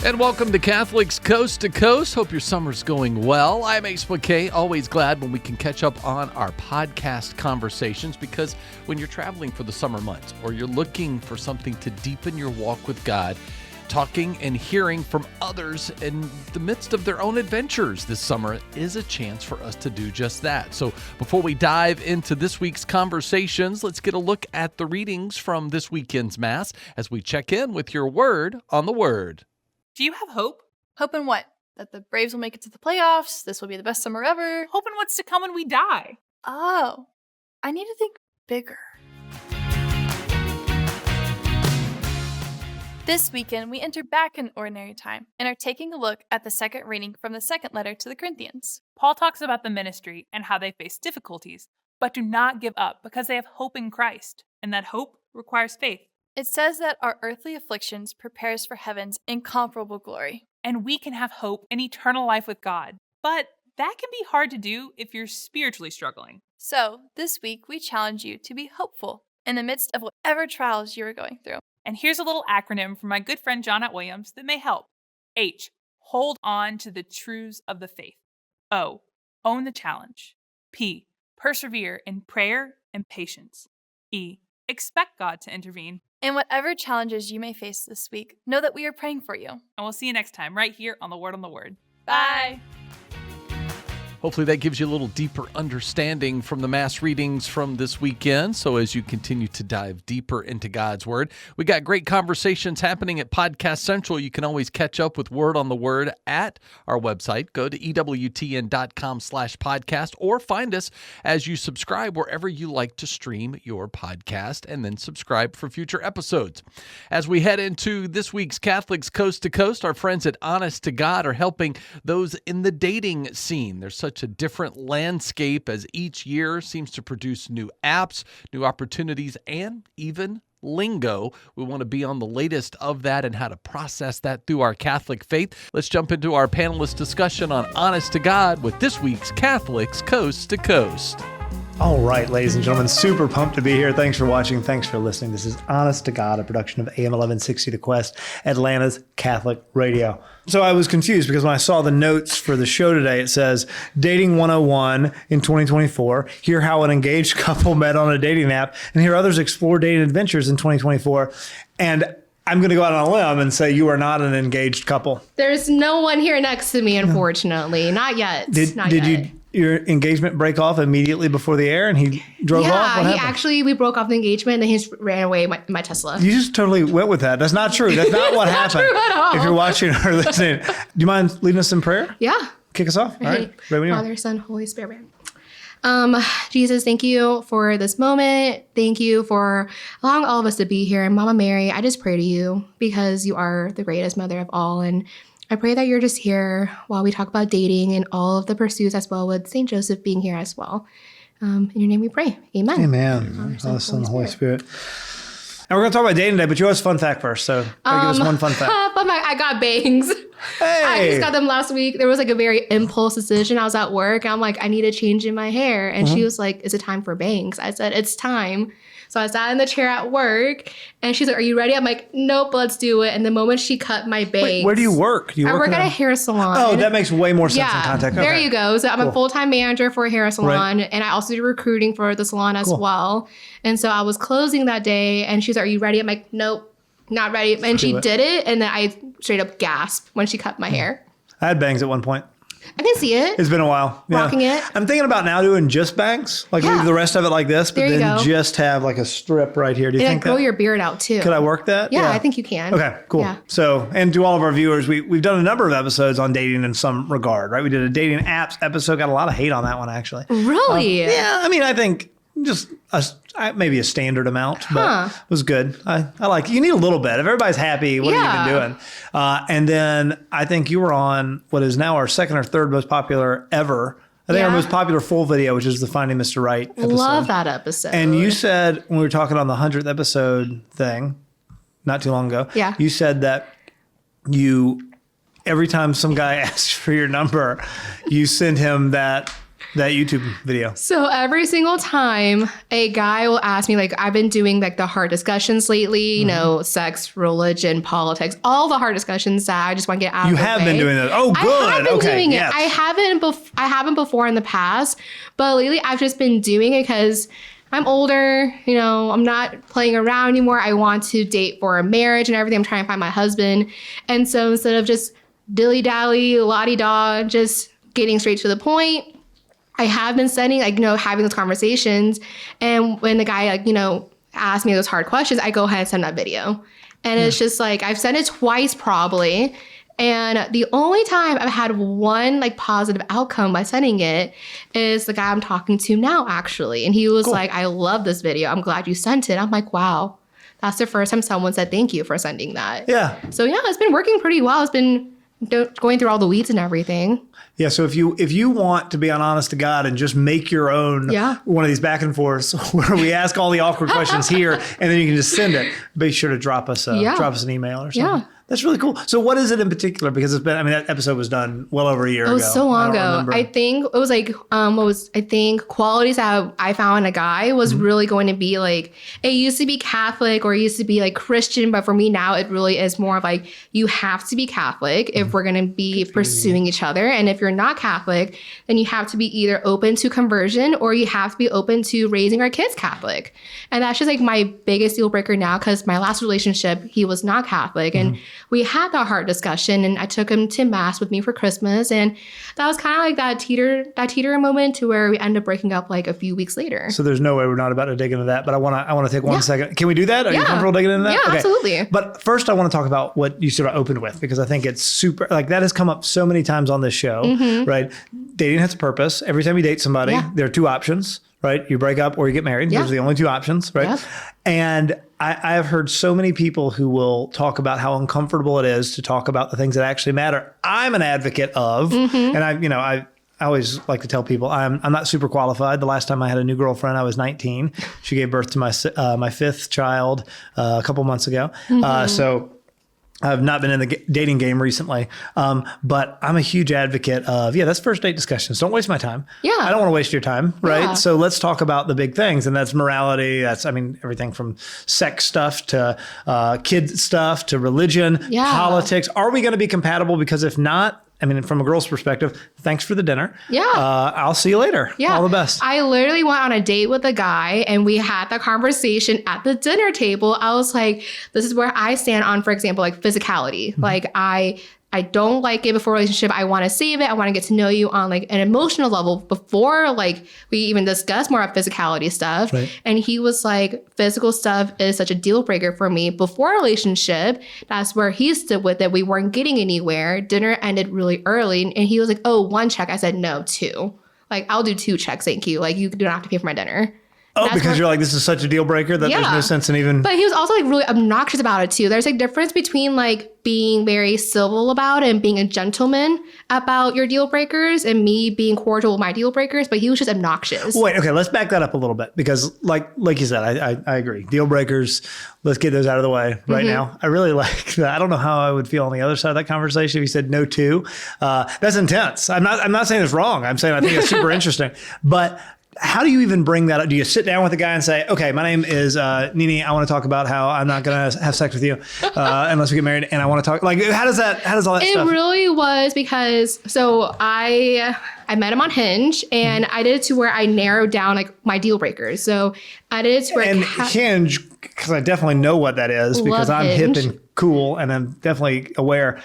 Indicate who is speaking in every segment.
Speaker 1: And welcome to Catholics Coast to Coast. Hope your summer's going well. I'm Ace McKay. Always glad when we can catch up on our podcast conversations, because when you're traveling for the summer months or you're looking for something to deepen your walk with God, talking and hearing from others in the midst of their own adventures this summer is a chance for us to do just that. So before we dive into this week's conversations, let's get a look at the readings from this weekend's Mass as we check in with your word on the Word.
Speaker 2: Do you have hope?
Speaker 3: Hope in what? That the Braves will make it to the playoffs? This will be the best summer ever?
Speaker 2: Hope in what's to come when we die.
Speaker 3: Oh, I need to think bigger. This weekend, we enter back in ordinary time and are taking a look at the second reading from the second letter to the Corinthians.
Speaker 2: Paul talks about the ministry and how they face difficulties, but do not give up because they have hope in Christ, and that hope requires faith.
Speaker 3: It says that our earthly afflictions prepare us for heaven's incomparable glory.
Speaker 2: And we can have hope in eternal life with God. But that can be hard to do if you're spiritually struggling.
Speaker 3: So, this week, we challenge you to be hopeful in the midst of whatever trials you are going through.
Speaker 2: And here's a little acronym from my good friend John at Williams that may help. H, hold on to the truths of the faith. O, own the challenge. P, persevere in prayer and patience. E, expect God to intervene.
Speaker 3: In whatever challenges you may face this week, know that we are praying for you.
Speaker 2: And we'll see you next time right here on The Word on the Word.
Speaker 3: Bye.
Speaker 1: Hopefully that gives you a little deeper understanding from the Mass readings from this weekend. So as you continue to dive deeper into God's Word, we got great conversations happening at Podcast Central. You can always catch up with Word on the Word at our website. Go to EWTN.com/podcast or find us as you subscribe wherever you like to stream your podcast, and then subscribe for future episodes. As we head into this week's Catholics Coast to Coast, our friends at Honest to God are helping those in the dating scene. There's such a different landscape as each year seems to produce new apps, new opportunities, and even lingo. We want to be on the latest of that and how to process that through our Catholic faith. Let's jump into our panelist discussion on Honest to God with this week's Catholics Coast to Coast.
Speaker 4: All right, ladies and gentlemen, super pumped to be here. Thanks for watching. Thanks for listening. This is Honest to God, a production of AM 1160 The Quest, Atlanta's Catholic radio. So I was confused because when I saw the notes for the show today, it says Dating 101 in 2024. Hear how an engaged couple met on a dating app, and hear others explore dating adventures in 2024. And I'm going to go out on a limb and say you are not an engaged couple.
Speaker 5: There's no one here next to me, unfortunately. Not yet.
Speaker 4: Did your engagement break off immediately before the air and he drove off? What happened?
Speaker 5: We broke off the engagement and then he just ran away my Tesla.
Speaker 4: You just totally went with that. That's not true. That's not what happened.
Speaker 5: Not true at all.
Speaker 4: If you're watching or listening, do you mind leading us in prayer?
Speaker 5: Yeah.
Speaker 4: Kick us off. All right. Ready when you are.
Speaker 5: Father, Son, Holy Spirit. Jesus, thank you for this moment. Thank you for allowing all of us to be here. And Mama Mary, I just pray to you because you are the greatest mother of all. And I pray that you're just here while we talk about dating and all of the pursuits, as well with St. Joseph being here as well. In your name we pray. Amen.
Speaker 4: Amen. Father, Son, Holy Spirit. And we're going to talk about dating today, but you always fun fact first. So give us one fun fact.
Speaker 5: I got bangs.
Speaker 4: Hey.
Speaker 5: I just got them last week. There was like a very impulse decision. I was at work. And I'm like, I need a change in my hair. And she was like, is it time for bangs? I said, it's time. So I sat in the chair at work and she's like, are you ready? I'm like, nope, let's do it. And the moment she cut my bangs.
Speaker 4: Wait, where do you work?
Speaker 5: I work at a hair salon.
Speaker 4: Oh, that makes way more sense in context.
Speaker 5: There you go. So I'm a full-time manager for a hair salon, and I also do recruiting for the salon as well. And so I was closing that day and she's like, are you ready? I'm like, nope, not ready. And she did it. And then I straight up gasped when she cut my hair.
Speaker 4: I had bangs at one point.
Speaker 5: I can see it.
Speaker 4: It's been a while.
Speaker 5: Rocking it.
Speaker 4: I'm thinking about now doing just bangs, like leave the rest of it like this, but then just have like a strip right here. Do you think
Speaker 5: grow your beard out too?
Speaker 4: Could I work that?
Speaker 5: Yeah, I think you can.
Speaker 4: Okay, cool. Yeah. So, and to all of our viewers, we've done a number of episodes on dating in some regard, right? We did a dating apps episode, got a lot of hate on that one actually.
Speaker 5: Really?
Speaker 4: Yeah, I mean, I think just maybe a standard amount, but it was good. I like, you need a little bit. If everybody's happy, what have you been doing? And then I think you were on what is now our second or third most popular ever. I think our most popular full video, which is the Finding Mr. Right episode.
Speaker 5: Love that episode.
Speaker 4: And you said, when we were talking on the 100th episode thing, not too long ago, you said that every time some guy asked for your number, you send him that that YouTube video?
Speaker 5: So every single time a guy will ask me, like, I've been doing like the hard discussions lately, you know, sex, religion, politics, all the hard discussions that I just want to get out
Speaker 4: You
Speaker 5: of the
Speaker 4: have
Speaker 5: way.
Speaker 4: been doing that. Oh, good.
Speaker 5: I have been
Speaker 4: okay.
Speaker 5: doing it.
Speaker 4: Yes.
Speaker 5: I haven't before in the past, but lately I've just been doing it because I'm older, you know, I'm not playing around anymore. I want to date for a marriage and everything. I'm trying to find my husband. And so instead of just dilly-dally, la-di-da, just getting straight to the point, I have been sending, like, you know, having those conversations. And when the guy, like, you know, asks me those hard questions, I go ahead and send that video. And it's just like, I've sent it twice probably. And the only time I've had one like positive outcome by sending it is the guy I'm talking to now, actually. And he was like, I love this video. I'm glad you sent it. I'm like, wow, that's the first time someone said thank you for sending that.
Speaker 4: Yeah.
Speaker 5: So yeah, it's been working pretty well. It's been going through all the weeds and everything.
Speaker 4: Yeah, so if you want to be on Honest to God and just make your own one of these back and forths where we ask all the awkward questions here and then you can just send it, be sure to drop us an email or something.
Speaker 5: Yeah.
Speaker 4: That's really cool. So what is it in particular? Because it's been, I mean, that episode was done well over a year ago.
Speaker 5: It was so long ago.
Speaker 4: Remember.
Speaker 5: I think it was like, I think qualities that I found in a guy was really going to be like, it used to be Catholic or it used to be like Christian, but for me now, it really is more of like, you have to be Catholic if we're going to be pursuing each other. And if you're not Catholic, then you have to be either open to conversion or you have to be open to raising our kids Catholic. And that's just like my biggest deal breaker now, because my last relationship, he was not Catholic. And we had that hard discussion, and I took him to mass with me for Christmas. And that was kind of like that teeter moment to where we ended up breaking up like a few weeks later.
Speaker 4: So there's no way we're not about to dig into that, but I want to take 1 second. Can we do that? Are you comfortable digging into that?
Speaker 5: Yeah, absolutely.
Speaker 4: But first I want to talk about what you sort of opened with, because I think it's super, like that has come up so many times on this show, right? Dating has a purpose. Every time you date somebody, there are two options, right? You break up or you get married. Those are the only two options, right?
Speaker 5: Yep.
Speaker 4: And I have heard so many people who will talk about how uncomfortable it is to talk about the things that actually matter. I'm an advocate of, and I always like to tell people I'm not super qualified. The last time I had a new girlfriend, I was 19. She gave birth to my fifth child a couple months ago. So I've not been in the dating game recently, but I'm a huge advocate of, that's first date discussions. Don't waste my time. Yeah. I don't want to waste your time, right? Yeah. So let's talk about the big things, and that's morality. That's, I mean, everything from sex stuff to kid stuff to religion, politics. Are we going to be compatible? Because if not, I mean, from a girl's perspective, thanks for the dinner. Yeah. I'll see you later. Yeah. All the best.
Speaker 5: I literally went on a date with a guy and we had that conversation at the dinner table. I was like, this is where I stand on, for example, like physicality. Like I don't like it before a relationship. I want to save it. I want to get to know you on like an emotional level before like we even discuss more of physicality stuff. Right. And he was like, physical stuff is such a deal breaker for me. Before a relationship, that's where he stood with it. We weren't getting anywhere. Dinner ended really early. And he was like, oh, 1 check. I said, no, 2. Like, I'll do 2 checks. Thank you. Like, you don't have to pay for my dinner.
Speaker 4: Oh, because you're like, this is such a deal breaker that there's no sense in even.
Speaker 5: But he was also like really obnoxious about it too. There's like difference between like being very civil about it and being a gentleman about your deal breakers and me being cordial with my deal breakers. But he was just obnoxious.
Speaker 4: Wait, okay, let's back that up a little bit, because like you said, I agree. Deal breakers, let's get those out of the way right now. I really like that. I don't know how I would feel on the other side of that conversation if he said no 2. That's intense. I'm not saying it's wrong. I'm saying I think it's super interesting. But how do you even bring that up? Do you sit down with a guy and say, okay, my name is Nini. I want to talk about how I'm not going to have sex with you unless we get married. And I want to talk, like, how does all that stuff?
Speaker 5: It really was because, so I met him on Hinge, and I did it to where I narrowed down like my deal breakers. So I did it to where
Speaker 4: Hinge, because I definitely know what that is, because I'm hip and cool and I'm definitely aware.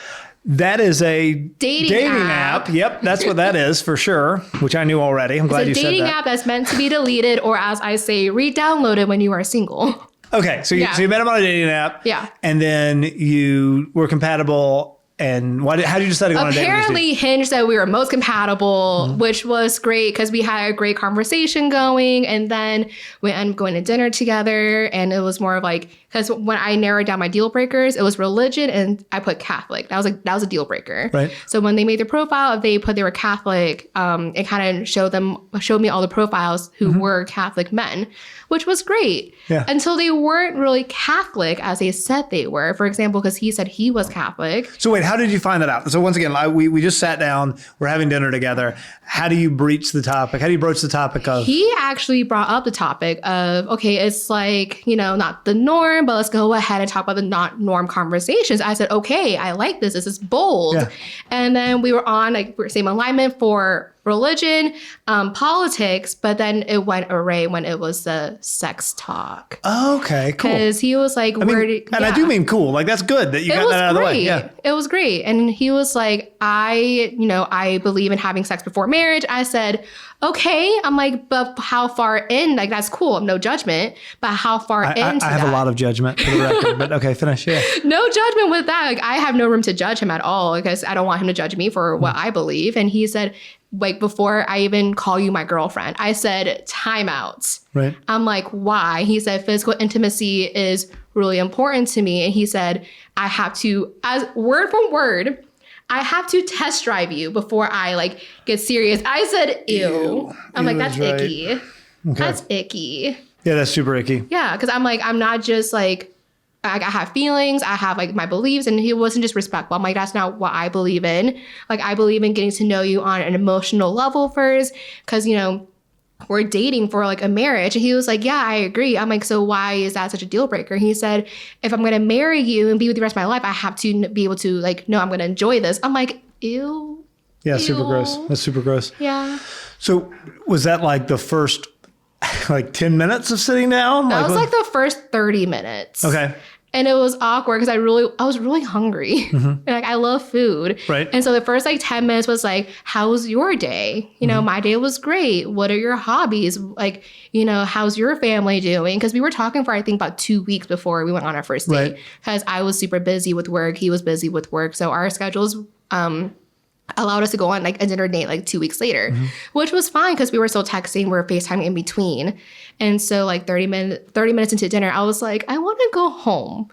Speaker 4: That is a dating app. Yep, that's what that is for sure, which I knew already. I'm glad you said that. It's a dating
Speaker 5: app that's meant to be deleted, or as I say, re-downloaded when you are single.
Speaker 4: Okay, so you met him on a dating app. Yeah. And then you were compatible. And how did you decide to go on a date?
Speaker 5: Apparently, Hinge said we were most compatible, which was great because we had a great conversation going. And then we ended up going to dinner together. And it was more of like, because when I narrowed down my deal breakers, it was religion and I put Catholic. That was a deal breaker. Right. So when they made their profile, if they put they were Catholic, it kind of showed me all the profiles who were Catholic men, which was great. Yeah. Until they weren't really Catholic as they said they were. For example, because he said he was Catholic.
Speaker 4: So wait, how did you find that out? So once again, we just sat down, we're having dinner together. How do you broach the topic? How do you broach the topic of?
Speaker 5: He actually brought up the topic of, okay, it's like, not the norm, but let's go ahead and talk about the not norm conversations. I said, okay, I like this. This is bold.
Speaker 4: Yeah.
Speaker 5: And then we were on same alignment for religion, politics, but then it went array when it was the sex talk.
Speaker 4: Okay, cool.
Speaker 5: Because he was like,
Speaker 4: I do mean cool. Like, that's good that you got that out of the way. Yeah.
Speaker 5: It was great. And he was like, I believe in having sex before marriage. I said, okay. I'm like, but how far in? Like, that's cool. No judgment. But how far into
Speaker 4: I have
Speaker 5: that?
Speaker 4: a lot of judgment for the record, but okay, finish. Yeah.
Speaker 5: No judgment with that. Like, I have no room to judge him at all because I don't want him to judge me for what I believe. And he said, like, before I even call you my girlfriend, I said timeouts.
Speaker 4: Right. I'm
Speaker 5: like, why? He said physical intimacy is really important to me. And he said, I have to, as word for word, I have to test drive you before I get serious. I said, ew. I'm like, that's
Speaker 4: right.
Speaker 5: icky.
Speaker 4: Okay.
Speaker 5: That's icky.
Speaker 4: Yeah, that's super icky.
Speaker 5: Yeah, because I'm like, I'm not just I have feelings, I have my beliefs, and he wasn't just respectful. I'm like, that's not what I believe in. Like, I believe in getting to know you on an emotional level first, because, we're dating for a marriage. And he was like, yeah, I agree. I'm like, so why is that such a deal breaker? He said, if I'm going to marry you and be with you the rest of my life, I have to be able to no, I'm going to enjoy this. I'm like, ew.
Speaker 4: Yeah,
Speaker 5: ew.
Speaker 4: super gross. That's super gross.
Speaker 5: Yeah.
Speaker 4: So was that the first 10 minutes of sitting down?
Speaker 5: That was the first 30 minutes.
Speaker 4: Okay.
Speaker 5: And it was awkward because I was really hungry. And I love food.
Speaker 4: Right.
Speaker 5: And so the first 10 minutes was how was your day? My day was great. What are your hobbies? How's your family doing? Because we were talking for, I think, about 2 weeks before we went on our first date. Because I was super busy with work. He was busy with work. So our schedules allowed us to go on a dinner date 2 weeks later, which was fine because we were still texting, we were FaceTiming in between. And so 30 minutes into dinner, I was like, I want to go home.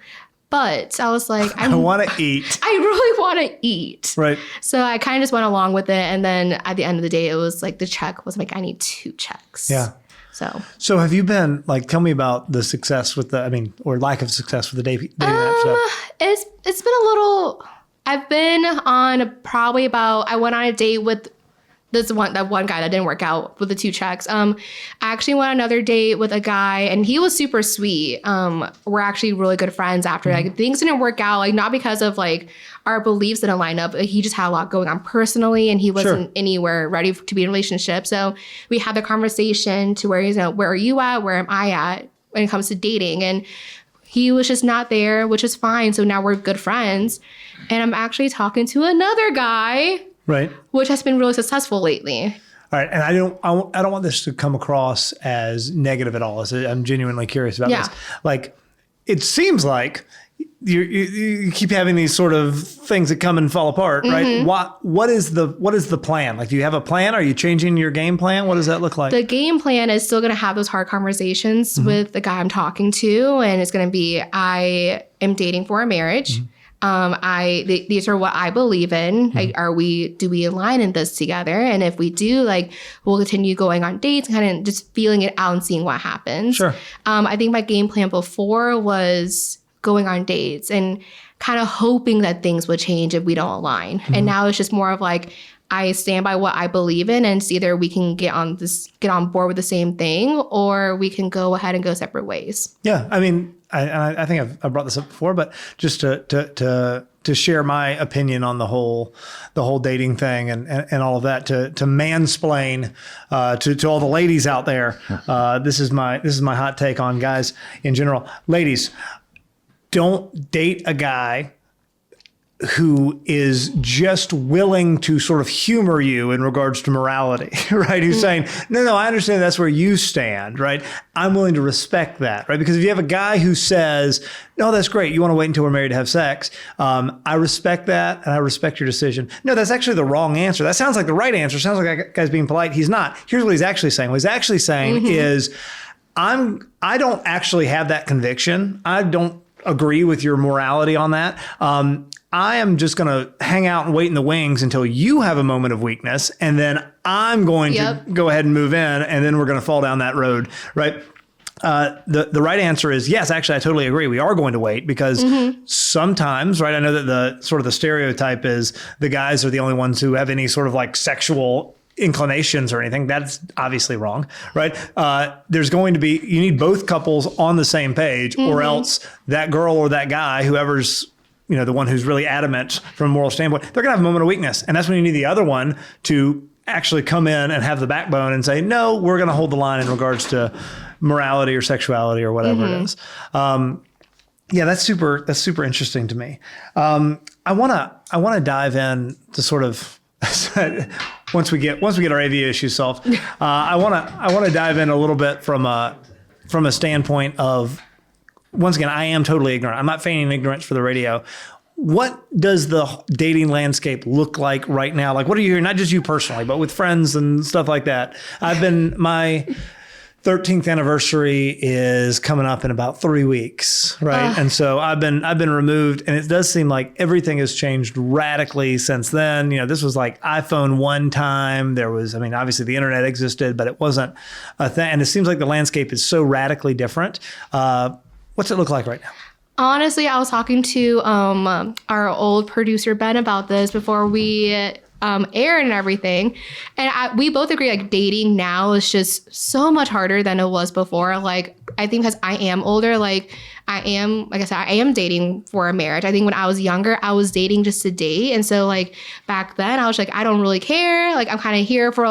Speaker 5: But I was like,
Speaker 4: I want to eat.
Speaker 5: I really want to eat.
Speaker 4: Right.
Speaker 5: So I kind of just went along with it. And then at the end of the day, it was the check was I need 2 checks.
Speaker 4: Yeah.
Speaker 5: So
Speaker 4: have you been tell me about the success with or lack of success with the dating app stuff?
Speaker 5: It's been a little. I've been on probably I went on a date with that one guy that didn't work out with the 2 checks. I actually went on another date with a guy and he was super sweet. We're actually really good friends after. Things didn't work out, not because of our beliefs didn't line up. He just had a lot going on personally and he wasn't anywhere ready to be in a relationship. So we had the conversation to where he's where are you at? Where am I at when it comes to dating? And he was just not there, which is fine. So now we're good friends. And I'm actually talking to another guy. Right. Which has been really successful lately.
Speaker 4: All right. And I don't want this to come across as negative at all. I'm genuinely curious about this. It seems like you keep having these sort of things that come and fall apart, right? What is the plan? Do you have a plan? Are you changing your game plan? What does that look like?
Speaker 5: The game plan is still going to have those hard conversations with the guy I'm talking to. And it's going to be, I am dating for a marriage. These are what I believe in. Do we align in this together? And if we do, we'll continue going on dates and kind of just feeling it out and seeing what happens.
Speaker 4: Sure.
Speaker 5: I think my game plan before was going on dates and kind of hoping that things would change if we don't align. And now it's just more of I stand by what I believe in, and it's either we can get on board with the same thing, or we can go ahead and go separate ways.
Speaker 4: Yeah, I mean, I think I've brought this up before, but just to share my opinion on the whole dating thing and all of that, to mansplain to all the ladies out there. This is my hot take on guys in general. Ladies, don't date a guy who is just willing to sort of humor you in regards to morality, right? Who's saying, no, I understand that's where you stand, right? I'm willing to respect that, right? Because if you have a guy who says, no, that's great, you want to wait until we're married to have sex, I respect that and I respect your decision. No, that's actually the wrong answer. That sounds like the right answer. Sounds like that guy's being polite. He's not. Here's what he's actually saying. What he's actually saying is, I don't actually have that conviction. I don't agree with your morality on that. I am just going to hang out and wait in the wings until you have a moment of weakness. And then I'm going to go ahead and move in. And then we're going to fall down that road. Right. the right answer is yes. Actually, I totally agree. We are going to wait because sometimes, right? I know that the stereotype is the guys are the only ones who have any sort of like sexual inclinations or anything. That's obviously wrong, right? There's going to be, you need both couples on the same page, or else that girl or that guy, whoever's, the one who's really adamant from a moral standpoint, they're gonna have a moment of weakness. And that's when you need the other one to actually come in and have the backbone and say, no, we're gonna hold the line in regards to morality or sexuality or whatever it is. Yeah, that's super interesting to me. I wanna dive in to sort of once we get our AV issues solved, I want to dive in a little bit from a standpoint of, once again, I am totally ignorant. I'm not feigning ignorance for the radio. What does the dating landscape look like right now? Like, what are you hearing? Not just you personally, but with friends and stuff like that. My 13th anniversary is coming up in about 3 weeks, right? And so I've been removed, and it does seem like everything has changed radically since then. This was like iPhone 1 time. There was, obviously the internet existed, but it wasn't a thing. And it seems like the landscape is so radically different. What's it look like right now?
Speaker 5: Honestly, I was talking to our old producer, Ben, about this before we aired and everything. And we both agree, like, dating now is just so much harder than it was before. Like, I think because I am older, like I said, I am dating for a marriage. I think when I was younger, I was dating just to date. And so, like, back then I was like, I don't really care. Like, I'm kind of here for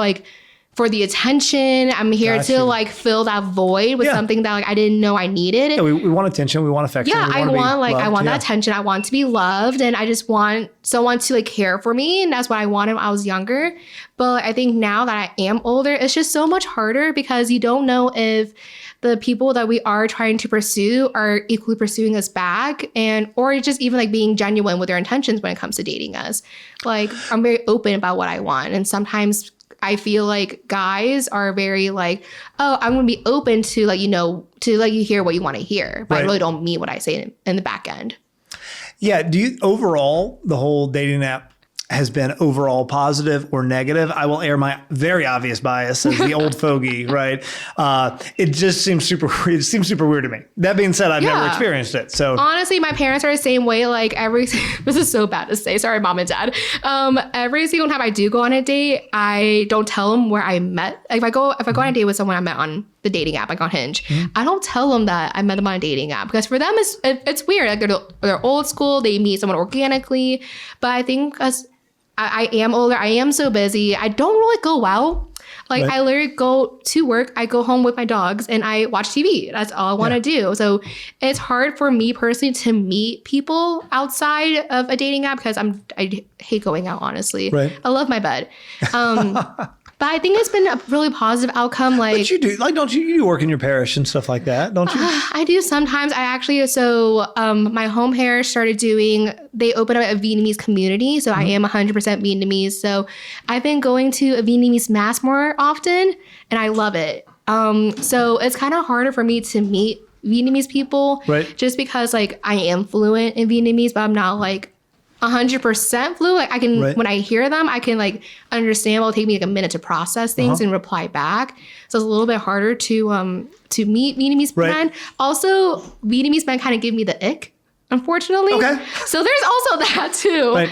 Speaker 5: the attention. I'm here to like fill that void with something that like I didn't know I needed.
Speaker 4: Yeah, we want attention. We want affection.
Speaker 5: Yeah, I want that attention. I want to be loved, and I just want someone to like care for me, and that's what I wanted when I was younger. But I think now that I am older, it's just so much harder because you don't know if the people that we are trying to pursue are equally pursuing us back, or just even like being genuine with their intentions when it comes to dating us. Like, I'm very open about what I want, and sometimes I feel like guys are very like, oh, I'm going to be open to like, to let you hear what you want to hear. But I really don't mean what I say in the back end.
Speaker 4: Yeah. Do you, overall, the whole dating app has been overall positive or negative? I will air my very obvious bias as the old fogey, right? It just seems super weird to me. That being said, I've never experienced it. So
Speaker 5: honestly, my parents are the same way. Like this is so bad to say. Sorry, mom and dad. Every single time I do go on a date, I don't tell them where I met. Like if I go on a date with someone I met on the dating app, like on Hinge, I don't tell them that I met them on a dating app because for them it's weird. Like they're old school. They meet someone organically. But I think as I am older, I am so busy. I don't really go out. Like I literally go to work, I go home with my dogs, and I watch TV. That's all I want to do. So it's hard for me personally to meet people outside of a dating app because I hate going out, honestly. Right. I love my bed. But I think it's been a really positive outcome. Like,
Speaker 4: but you do, like, don't you work in your parish and stuff like that, don't you?
Speaker 5: I do sometimes. I actually, my home parish started they opened up a Vietnamese community. So I am 100% Vietnamese. So I've been going to a Vietnamese mass more often, and I love it. So it's kind of harder for me to meet Vietnamese people, just because like I am fluent in Vietnamese, but I'm not like 100% fluent. Like I can, when I hear them, I can like understand. It'll take me like a minute to process things and reply back. So it's a little bit harder to meet Vietnamese men. Also, Vietnamese men kind of give me the ick, unfortunately. Okay. So there's also that too. Right.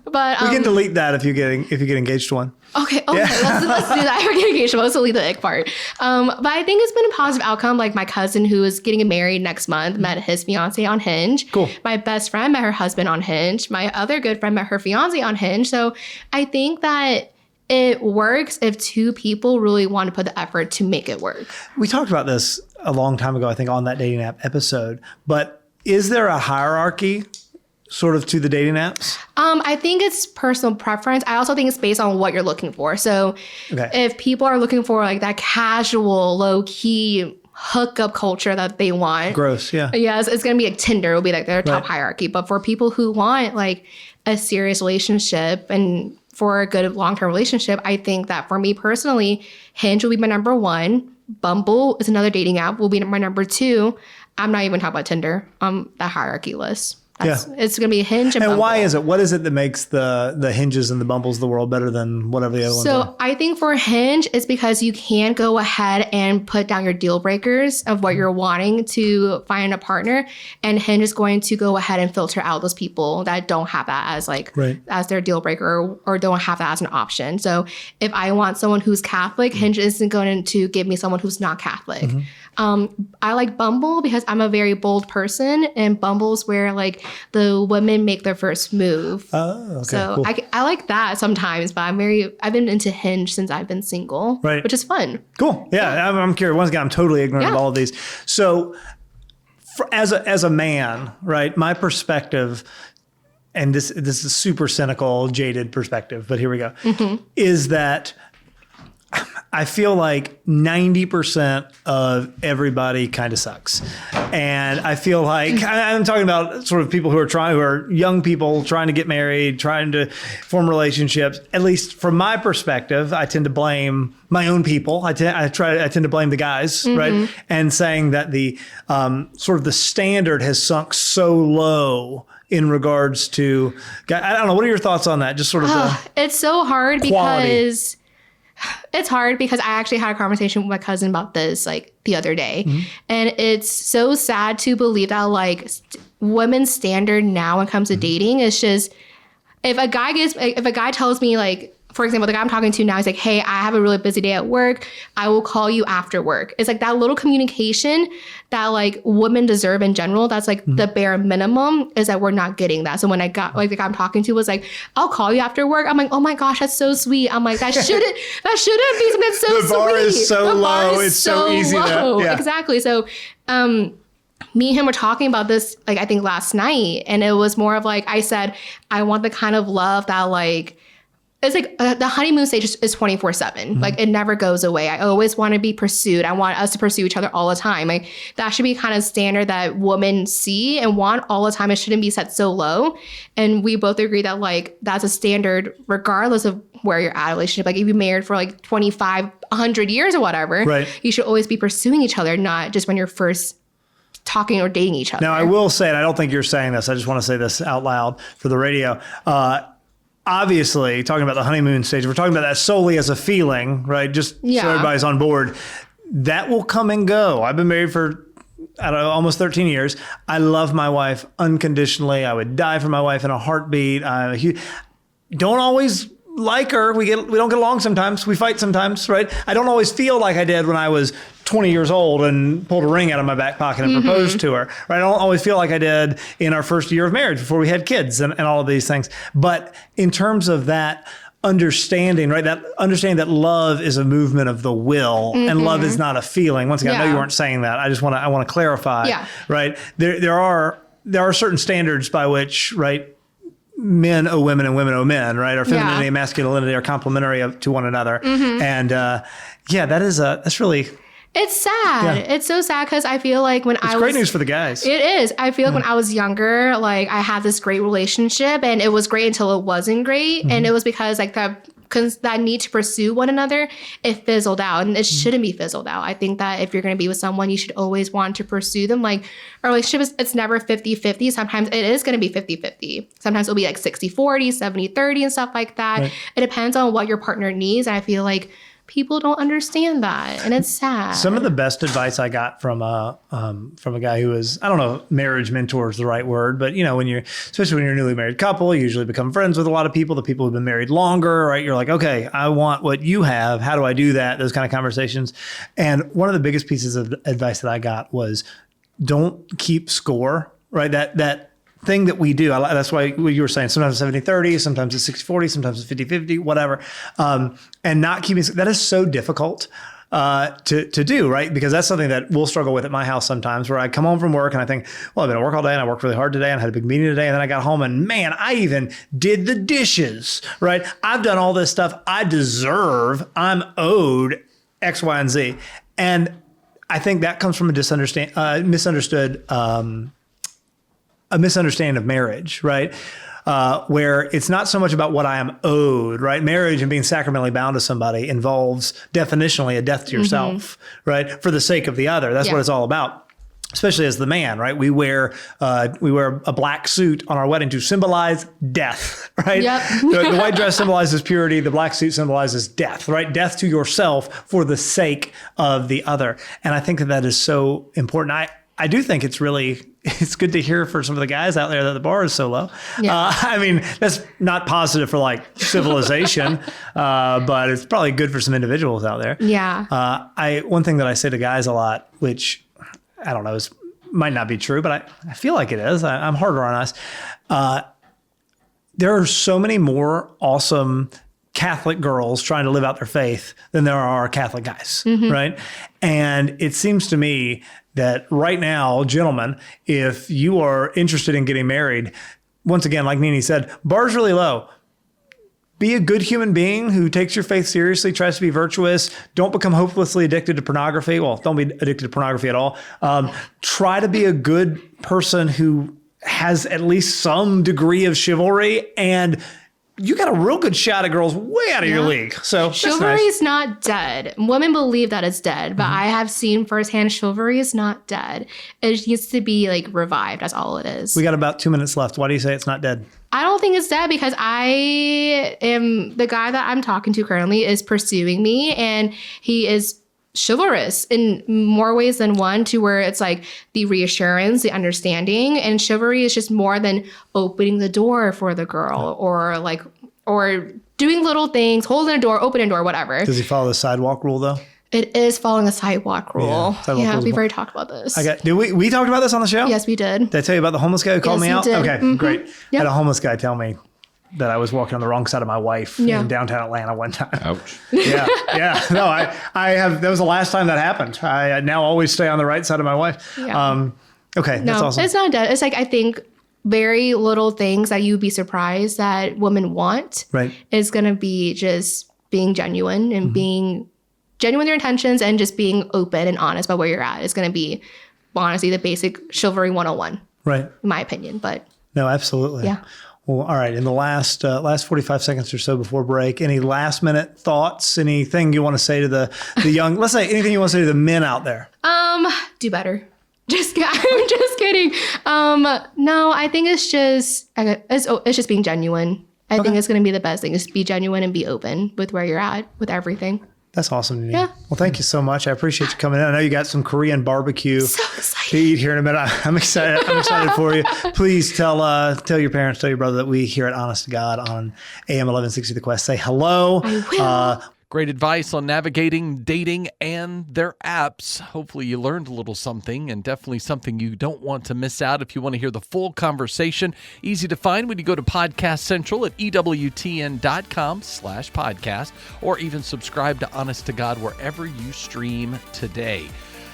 Speaker 5: But
Speaker 4: we can delete that if you get engaged to one.
Speaker 5: Okay. Yeah. Let's do that. We're getting engaged. Let's delete the ick part. But I think it's been a positive outcome. Like my cousin who is getting married next month met his fiance on Hinge. Cool. My best friend met her husband on Hinge. My other good friend met her fiance on Hinge. So I think that it works if two people really want to put the effort to make it work.
Speaker 4: We talked about this a long time ago, I think, on that dating app episode. But is there a hierarchy sort of to the dating apps?
Speaker 5: I think it's personal preference. I also think it's based on what you're looking for. So if people are looking for like that casual, low-key hookup culture that they want.
Speaker 4: Gross, yeah.
Speaker 5: Yes, it's going to be like Tinder will be like their top hierarchy. But for people who want like a serious relationship and for a good long-term relationship, I think that for me personally, Hinge will be my number one. Bumble is another dating app, will be my number two. I'm not even talking about Tinder on that hierarchy list. It's going to be Hinge and Bumble.
Speaker 4: why is it? What is it that makes the Hinges and the Bumbles of the world better than whatever the other ones are?
Speaker 5: So I think for Hinge, it's because you can go ahead and put down your deal breakers of what you're wanting to find a partner. And Hinge is going to go ahead and filter out those people that don't have that as as their deal breaker or don't have that as an option. So if I want someone who's Catholic, Hinge isn't going to give me someone who's not Catholic. I like Bumble because I'm a very bold person, and Bumble's where like the women make their first move.
Speaker 4: Oh, okay.
Speaker 5: So
Speaker 4: Cool.
Speaker 5: I like that sometimes, but I've been into Hinge since I've been single,
Speaker 4: Right.
Speaker 5: which is fun.
Speaker 4: Cool. Yeah. I'm curious. Once again, I'm totally ignorant of all of these. So as a man, right, my perspective, and this is a super cynical, jaded perspective, but here we go, is that I feel like 90% of everybody kind of sucks. And I feel like I'm talking about sort of people who are young people trying to get married, trying to form relationships. At least from my perspective, I tend to blame my own people. I tend to blame the guys, right? And saying that the sort of the standard has sunk so low in regards to, I don't know, what are your thoughts on that? Just sort of
Speaker 5: it's so hard
Speaker 4: quality.
Speaker 5: because it's hard because I actually had a conversation with my cousin about this like the other day. And it's so sad to believe that like women's standard now when it comes to dating is just if a guy tells me like, for example, the guy I'm talking to now is like, hey, I have a really busy day at work. I will call you after work. It's like that little communication that like women deserve in general. That's like the bare minimum is that we're not getting that. So when I got like the guy I'm talking to was like, I'll call you after work. I'm like, oh my gosh, that's so sweet. I'm like, that shouldn't be something that's so sweet.
Speaker 4: The bar is so low. It's so easy.
Speaker 5: Exactly. So, me and him were talking about this, like, I think last night. And it was more of like, I said, I want the kind of love that like, it's like the honeymoon stage is 24/7. Like it never goes away. I always want to be pursued. I want us to pursue each other all the time. Like that should be kind of standard that women see and want all the time. It shouldn't be set so low. And we both agree that like that's a standard regardless of where you're at in a relationship. Like if you're married for like 25, 100 years or whatever, you should always be pursuing each other, not just when you're first talking or dating each other.
Speaker 4: Now I will say, and I don't think you're saying this, I just want to say this out loud for the radio. Obviously, talking about the honeymoon stage, we're talking about that solely as a feeling, right? Just so everybody's on board. That will come and go. I've been married for, I don't know, almost 13 years. I love my wife unconditionally. I would die for my wife in a heartbeat. Don't always like her. We don't get along sometimes. We fight sometimes, right? I don't always feel like I did when I was 20 years old and pulled a ring out of my back pocket and proposed to her, right? I don't always feel like I did in our first year of marriage before we had kids and all of these things. But in terms of that understanding, right? That understanding that love is a movement of the will and love is not a feeling. Once again, I know you weren't saying that. I want to clarify, right? There are certain standards by which, right, men owe women and women owe men, right? Our femininity and masculinity are complementary to one another. And that's really...
Speaker 5: It's sad. It's so sad because I feel like when
Speaker 4: It's great news for the guys.
Speaker 5: It is. I feel like when I was younger, like I had this great relationship and it was great until it wasn't great. And it was because like that need to pursue one another, it fizzled out and it shouldn't be fizzled out. I think that if you're going to be with someone, you should always want to pursue them. Like a relationship it's never 50-50. Sometimes it is going to be 50-50. Sometimes it'll be like 60-40, 70-30 and stuff like that. Right. It depends on what your partner needs. And I feel like people don't understand that, and it's sad.
Speaker 4: Some of the best advice I got from a guy who was, I don't know, if marriage mentor is the right word, but you know, especially when you're a newly married couple, you usually become friends with a lot of people. The people who've been married longer, right? You're like, okay, I want what you have. How do I do that? Those kind of conversations. And one of the biggest pieces of advice that I got was, don't keep score, right? That thing that we do. That's why you were saying sometimes it's 70-30, sometimes it's 60-40, sometimes it's 50-50, whatever. And not keeping, that is so difficult to do, right? Because that's something that we'll struggle with at my house sometimes, where I come home from work and I think, well, I've been at work all day and I worked really hard today and I had a big meeting today. And then I got home and man, I even did the dishes, right? I've done all this stuff. I'm owed X, Y, and Z. And I think that comes from a misunderstanding of marriage, right? Where it's not so much about what I am owed, right? Marriage and being sacramentally bound to somebody involves definitionally a death to yourself, right? For the sake of the other. That's what it's all about. especially as the man, right? We wear a black suit on our wedding to symbolize death, right?
Speaker 5: Yep.
Speaker 4: The white dress symbolizes purity. The black suit symbolizes death, right? Death to yourself for the sake of the other. And I think that is so important. I do think it's good to hear for some of the guys out there that the bar is so low.
Speaker 5: Yeah.
Speaker 4: I mean, that's not positive for like civilization, but it's probably good for some individuals out there.
Speaker 5: Yeah.
Speaker 4: One thing that I say to guys a lot, which I don't know, might not be true, but I feel like it is. I'm harder on us. There are so many more awesome Catholic girls trying to live out their faith than there are Catholic guys, right? And it seems to me that right now, gentlemen, if you are interested in getting married, once again, like Nene said, bar's really low. Be a good human being who takes your faith seriously, tries to be virtuous. Don't become hopelessly addicted to pornography. Well, don't be addicted to pornography at all. Try to be a good person who has at least some degree of chivalry, and you got a real good shot at girls way out of your league. So
Speaker 5: chivalry is not dead. Women believe that it's dead, but I have seen firsthand chivalry is not dead. It needs to be like revived. That's all it is.
Speaker 4: We got about 2 minutes left. Why do you say it's not dead?
Speaker 5: I don't think it's dead because I am the guy that I'm talking to currently is pursuing me, and he is chivalrous in more ways than one, to where it's like the reassurance, the understanding, and chivalry is just more than opening the door for the girl or doing little things, holding a door, opening a door, whatever.
Speaker 4: Does he follow the sidewalk rule though?
Speaker 5: It is following the sidewalk rule.
Speaker 4: Yeah,
Speaker 5: We've already talked about this.
Speaker 4: Did we talked about this on the show?
Speaker 5: Yes, we did.
Speaker 4: Did I tell you about the homeless guy who called me out?
Speaker 5: Did.
Speaker 4: Okay, great.
Speaker 5: Yep.
Speaker 4: I had a homeless guy tell me that I was walking on the wrong side of my wife in downtown Atlanta one time.
Speaker 6: Ouch.
Speaker 4: Yeah. No, I have. That was the last time that happened. I now always stay on the right side of my wife.
Speaker 5: Yeah.
Speaker 4: Okay, that's awesome.
Speaker 5: It's not dead. It's like, I think very little things that you'd be surprised that women want is going to be just being genuine and being genuine with your intentions and just being open and honest about where you're at is going to be, honestly, the basic chivalry 101. Right. In my opinion, but.
Speaker 4: No, absolutely.
Speaker 5: Yeah.
Speaker 4: Well, all right. In the last 45 seconds or so before break, any last minute thoughts? Anything you want to say to the young? Let's say anything you want to say to the men out there.
Speaker 5: Do better. I'm just kidding. No, I think it's just being genuine. I think it's going to be the best thing. Is be genuine and be open with where you're at with everything.
Speaker 4: That's awesome, Nene. Yeah. Well, thank you so much. I appreciate you coming in. I know you got some Korean barbecue to eat here in a minute. I'm excited. I'm excited for you. Please tell your parents, tell your brother that we here at Honest to God on AM 1160 The Quest say hello.
Speaker 5: I will.
Speaker 1: Great advice on navigating dating and their apps. Hopefully you learned a little something, and definitely something you don't want to miss out. If you want to hear the full conversation, easy to find when you go to Podcast Central at EWTN.com/podcast, or even subscribe to Honest to God wherever you stream today.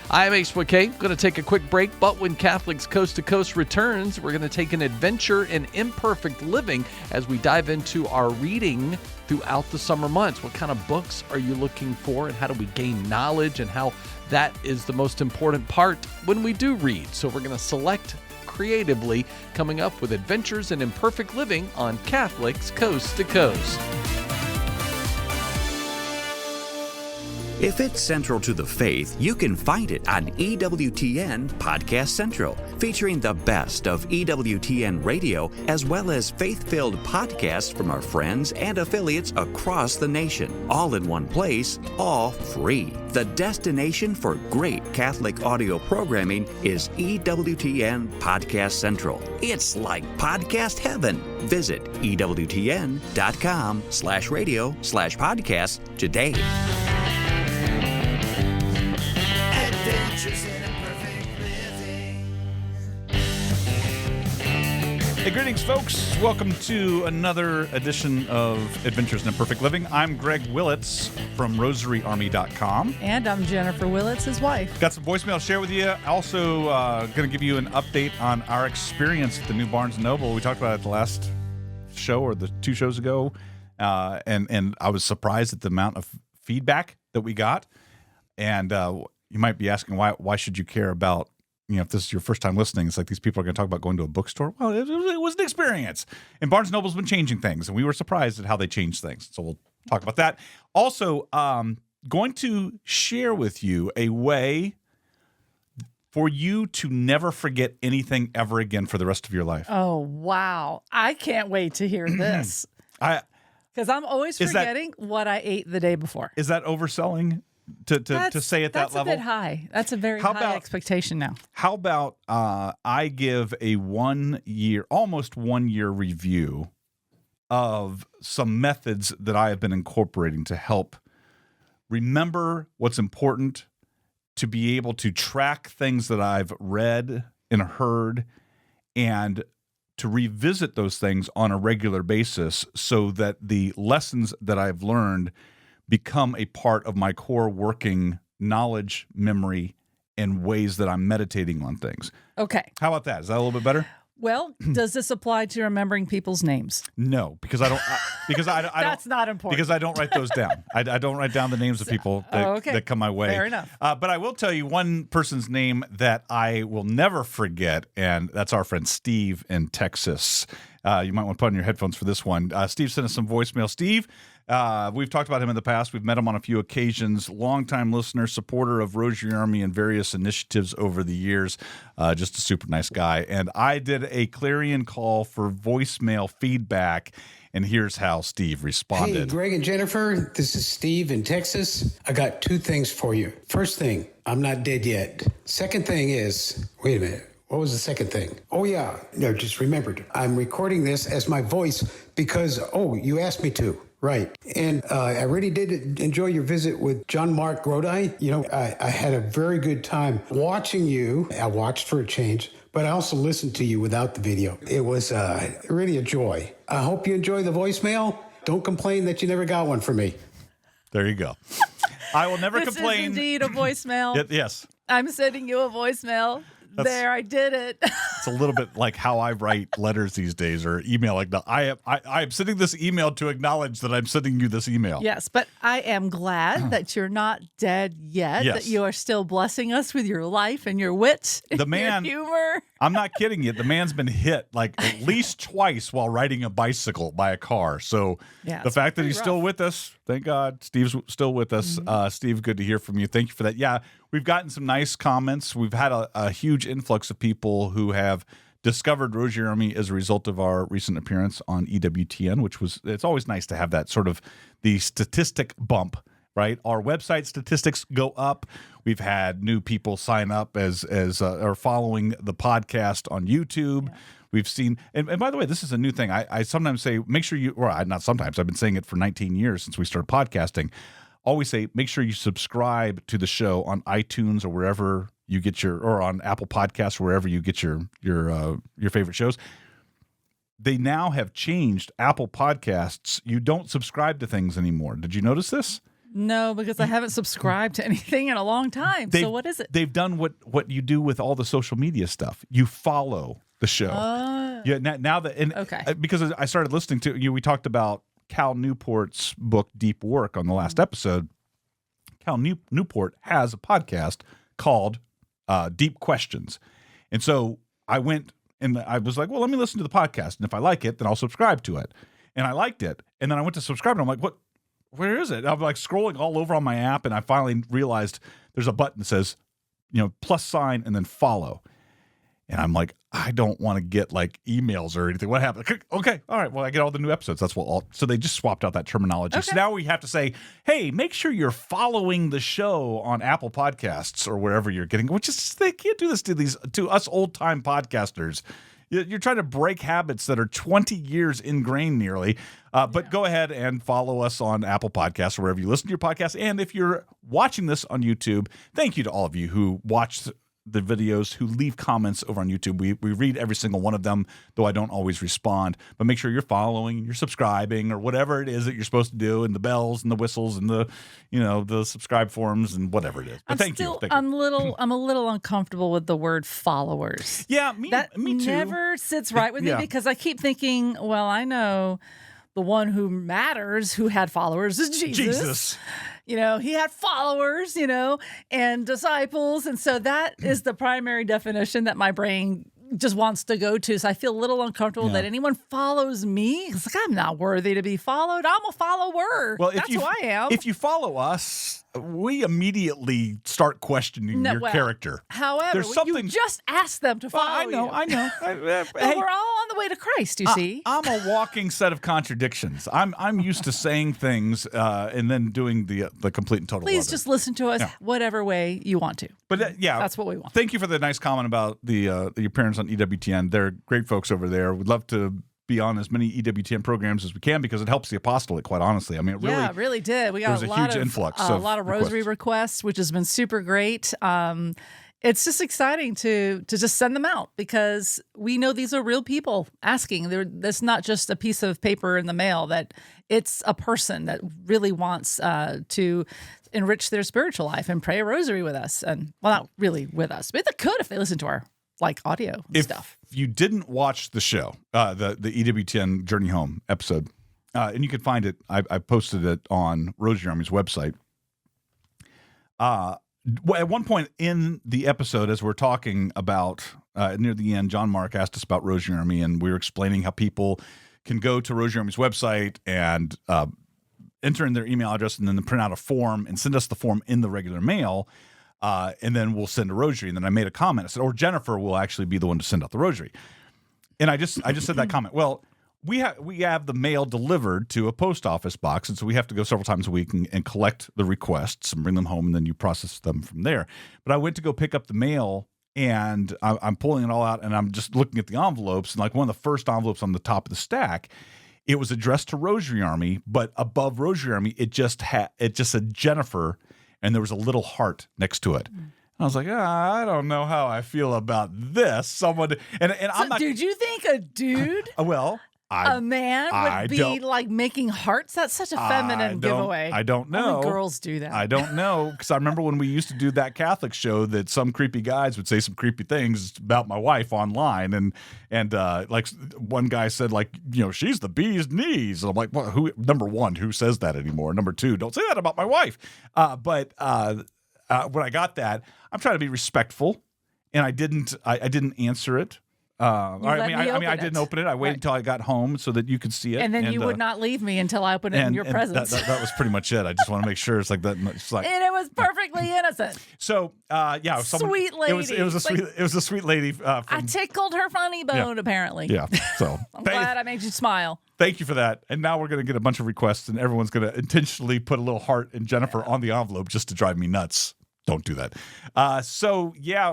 Speaker 1: I'm Ace McKay. Going to take a quick break, but when Catholics Coast to Coast returns, we're going to take an adventure in imperfect living as we dive into our reading throughout the summer months. What kind of books are you looking for, and how do we gain knowledge, and how that is the most important part when we do read. So we're going to select creatively, coming up with Adventures in Imperfect Living on Catholics Coast to Coast.
Speaker 7: If it's central to the faith, you can find it on EWTN Podcast Central, featuring the best of EWTN radio, as well as faith-filled podcasts from our friends and affiliates across the nation, all in one place, all free. The destination for great Catholic audio programming is EWTN Podcast Central. It's like podcast heaven. Visit EWTN.com/radio/podcast today.
Speaker 6: Hey, greetings, folks. Welcome to another edition of Adventures in Imperfect Living. I'm Greg Willits from RosaryArmy.com.
Speaker 8: And I'm Jennifer Willits, his wife.
Speaker 6: Got some voicemail to share with you. Also, going to give you an update on our experience at the new Barnes & Noble. We talked about it the last show or the 2 shows ago, and I was surprised at the amount of feedback that we got. And you might be asking, why should you care about, if this is your first time listening, it's like these people are going to talk about going to a bookstore. Well, it was an experience. And Barnes & Noble's been changing things, and we were surprised at how they changed things. So we'll talk about that. Also, going to share with you a way for you to never forget anything ever again for the rest of your life?
Speaker 8: Oh, wow. I can't wait to hear this. Because I'm always forgetting what I ate the day before.
Speaker 6: Is that overselling to say at that level?
Speaker 8: That's a bit high. That's a very high expectation now.
Speaker 6: How about I give a almost 1 year review of some methods that I have been incorporating to help remember what's important, to be able to track things that I've read and heard, and to revisit those things on a regular basis so that the lessons that I've learned become a part of my core working knowledge, memory, and ways that I'm meditating on things.
Speaker 8: Okay.
Speaker 6: How about that? Is that a little bit better?
Speaker 8: Well, does this apply to remembering people's names?
Speaker 6: No, because I don't.
Speaker 8: That's not important.
Speaker 6: Because I don't write those down. I don't write down the names of people that come my way.
Speaker 8: Fair enough.
Speaker 6: But I will tell you one person's name that I will never forget, and that's our friend Steve in Texas. You might want to put on your headphones for this one. Steve sent us some voicemail. Steve, we've talked about him in the past. We've met him on a few occasions. Longtime listener, supporter of Rosary Army and various initiatives over the years. Just a super nice guy. And I did a clarion call for voicemail feedback. And here's how Steve responded.
Speaker 9: Hey, Greg and Jennifer, this is Steve in Texas. I got two things for you. First thing, I'm not dead yet. Second thing is, wait a minute. What was the second thing? Oh, yeah. No, just remembered. I'm recording this as my voice because, you asked me to. Right. And I really did enjoy your visit with John Mark Grodi. You know, I had a very good time watching you. I watched for a change, but I also listened to you without the video. It was really a joy. I hope you enjoy the voicemail. Don't complain that you never got one from me.
Speaker 6: There you go. I will never
Speaker 8: This
Speaker 6: complain.
Speaker 8: is indeed a voicemail.
Speaker 6: Yes.
Speaker 8: I'm sending you a voicemail. There, I did it.
Speaker 6: It's a little bit like how I write letters these days or email. Like I am sending this email to acknowledge that I'm sending you this email.
Speaker 8: Yes, but I am glad that you're not dead yet,
Speaker 6: Yes.
Speaker 8: that you are still blessing us with your life and your wit and
Speaker 6: The man,
Speaker 8: your humor.
Speaker 6: I'm not kidding you. The man's been hit like at least twice while riding a bicycle by a car. So
Speaker 8: Yeah,
Speaker 6: the
Speaker 8: it's
Speaker 6: fact that
Speaker 8: pretty
Speaker 6: he's
Speaker 8: rough.
Speaker 6: still with us, thank God, Steve's still with us. Steve, good to hear from you. Thank you for that. Yeah, we've gotten some nice comments. We've had a huge influx of people who have discovered Rosary Army as a result of our recent appearance on EWTN, it's always nice to have that sort of the statistic bump, right? Our website statistics go up. We've had new people sign up as are following the podcast on YouTube. Yeah. We've seen, and by the way, this is a new thing. I sometimes say, make sure you, or not sometimes, I've been saying it for 19 years since we started podcasting. Always say, make sure you subscribe to the show on iTunes or wherever you get or on Apple Podcasts, wherever you get your favorite shows. They now have changed Apple Podcasts. You don't subscribe to things anymore. Did you notice this?
Speaker 8: No, because I haven't subscribed to anything in a long time. So what is it?
Speaker 6: They've done what you do with all the social media stuff. You follow the show. Yeah. Now that
Speaker 8: okay.
Speaker 6: Because I started listening to you, we talked about Cal Newport's book Deep Work on the last episode. Cal Newport has a podcast called Deep Questions, and so I went and I was like, well, let me listen to the podcast, and if I like it, then I'll subscribe to it. And I liked it, and then I went to subscribe, and I'm like, what? Where is it? I'm like scrolling all over on my app, and I finally realized there's a button that says, plus sign and then follow. And I'm like, I don't want to get like emails or anything. What happened? Okay, all right. Well, I get all the new episodes. That's what. So they just swapped out that terminology.
Speaker 8: Okay.
Speaker 6: So now we have to say, hey, make sure you're following the show on Apple Podcasts or wherever you're getting. Which is they can't do this to us old time podcasters. You're trying to break habits that are 20 years ingrained nearly. But go ahead and follow us on Apple Podcasts or wherever you listen to your podcast. And if you're watching this on YouTube, thank you to all of you who watched the videos, who leave comments over on YouTube. We read every single one of them, though I don't always respond. But make sure you're following, you're subscribing, or whatever it is that you're supposed to do, and the bells and the whistles and the subscribe forms and whatever it is. But thank you.
Speaker 8: I'm a little uncomfortable with the word followers.
Speaker 6: Yeah, me too.
Speaker 8: Never sits right with me because I keep thinking, well, I know the one who matters, who had followers, is Jesus. He had followers, and disciples. And so that is the primary definition that my brain just wants to go to. So I feel a little uncomfortable that anyone follows me. It's like, I'm not worthy to be followed. I'm a follower.
Speaker 6: Well,
Speaker 8: That's who I am.
Speaker 6: If you follow us, we immediately start questioning your character.
Speaker 8: However, you just ask them to follow you.
Speaker 6: I know.
Speaker 8: But we're all on the way to Christ, you see.
Speaker 6: I'm a walking set of contradictions. I'm used to saying things and then doing the complete and total.
Speaker 8: Please just listen to us whatever way you want to.
Speaker 6: But
Speaker 8: that's what we want.
Speaker 6: Thank you for the nice comment about your parents on EWTN. They're great folks over there. We'd love to be on as many EWTN programs as we can because it helps the apostolate, quite honestly. I mean, it really
Speaker 8: did. We got
Speaker 6: a huge influx.
Speaker 8: A lot of rosary requests, which has been super great. It's just exciting to just send them out because we know these are real people asking. That's not just a piece of paper in the mail, that it's a person that really wants to enrich their spiritual life and pray a rosary with us. And, well, not really with us, but they could if they listen to our audio and stuff.
Speaker 6: If you didn't watch the show, the EWTN Journey Home episode, and you can find it, I posted it on Rosary Army's website. At one point in the episode, as we're talking about near the end, John Mark asked us about Rosary Army, and we were explaining how people can go to Rosary Army's website and enter in their email address and then print out a form and send us the form in the regular mail. And then we'll send a rosary. And then I made a comment. I said, or Jennifer will actually be the one to send out the rosary. And I just said that comment. Well, we have the mail delivered to a post office box, and so we have to go several times a week and collect the requests and bring them home, and then you process them from there. But I went to go pick up the mail, and I'm pulling it all out, and I'm just looking at the envelopes, and like one of the first envelopes on the top of the stack, it was addressed to Rosary Army, but above Rosary Army, it just said Jennifer, and there was a little heart next to it. And I was like, I don't know how I feel about this. Someone and I'm not.
Speaker 8: Did you think a dude? A man would be like making hearts? That's such a feminine giveaway.
Speaker 6: I don't know.
Speaker 8: Only girls do that.
Speaker 6: I don't know, because I remember when we used to do that Catholic show that some creepy guys would say some creepy things about my wife online, and like one guy said, like, she's the bee's knees, and I'm like, well, who? Number one, who says that anymore? Number two, don't say that about my wife. But when I got that, I'm trying to be respectful, and I didn't answer it. I didn't open it. I waited until I got home so that you could see it.
Speaker 8: And then you would not leave me until I opened it in your presence.
Speaker 6: That was pretty much it. I just want to make sure it's like that. It's like,
Speaker 8: and it was perfectly innocent.
Speaker 6: So,
Speaker 8: sweet lady.
Speaker 6: It was a sweet lady.
Speaker 8: I tickled her funny bone, apparently.
Speaker 6: Yeah. So
Speaker 8: I'm glad I made you smile.
Speaker 6: Thank you for that. And now we're going to get a bunch of requests, and everyone's going to intentionally put a little heart and Jennifer on the envelope just to drive me nuts. Don't do that.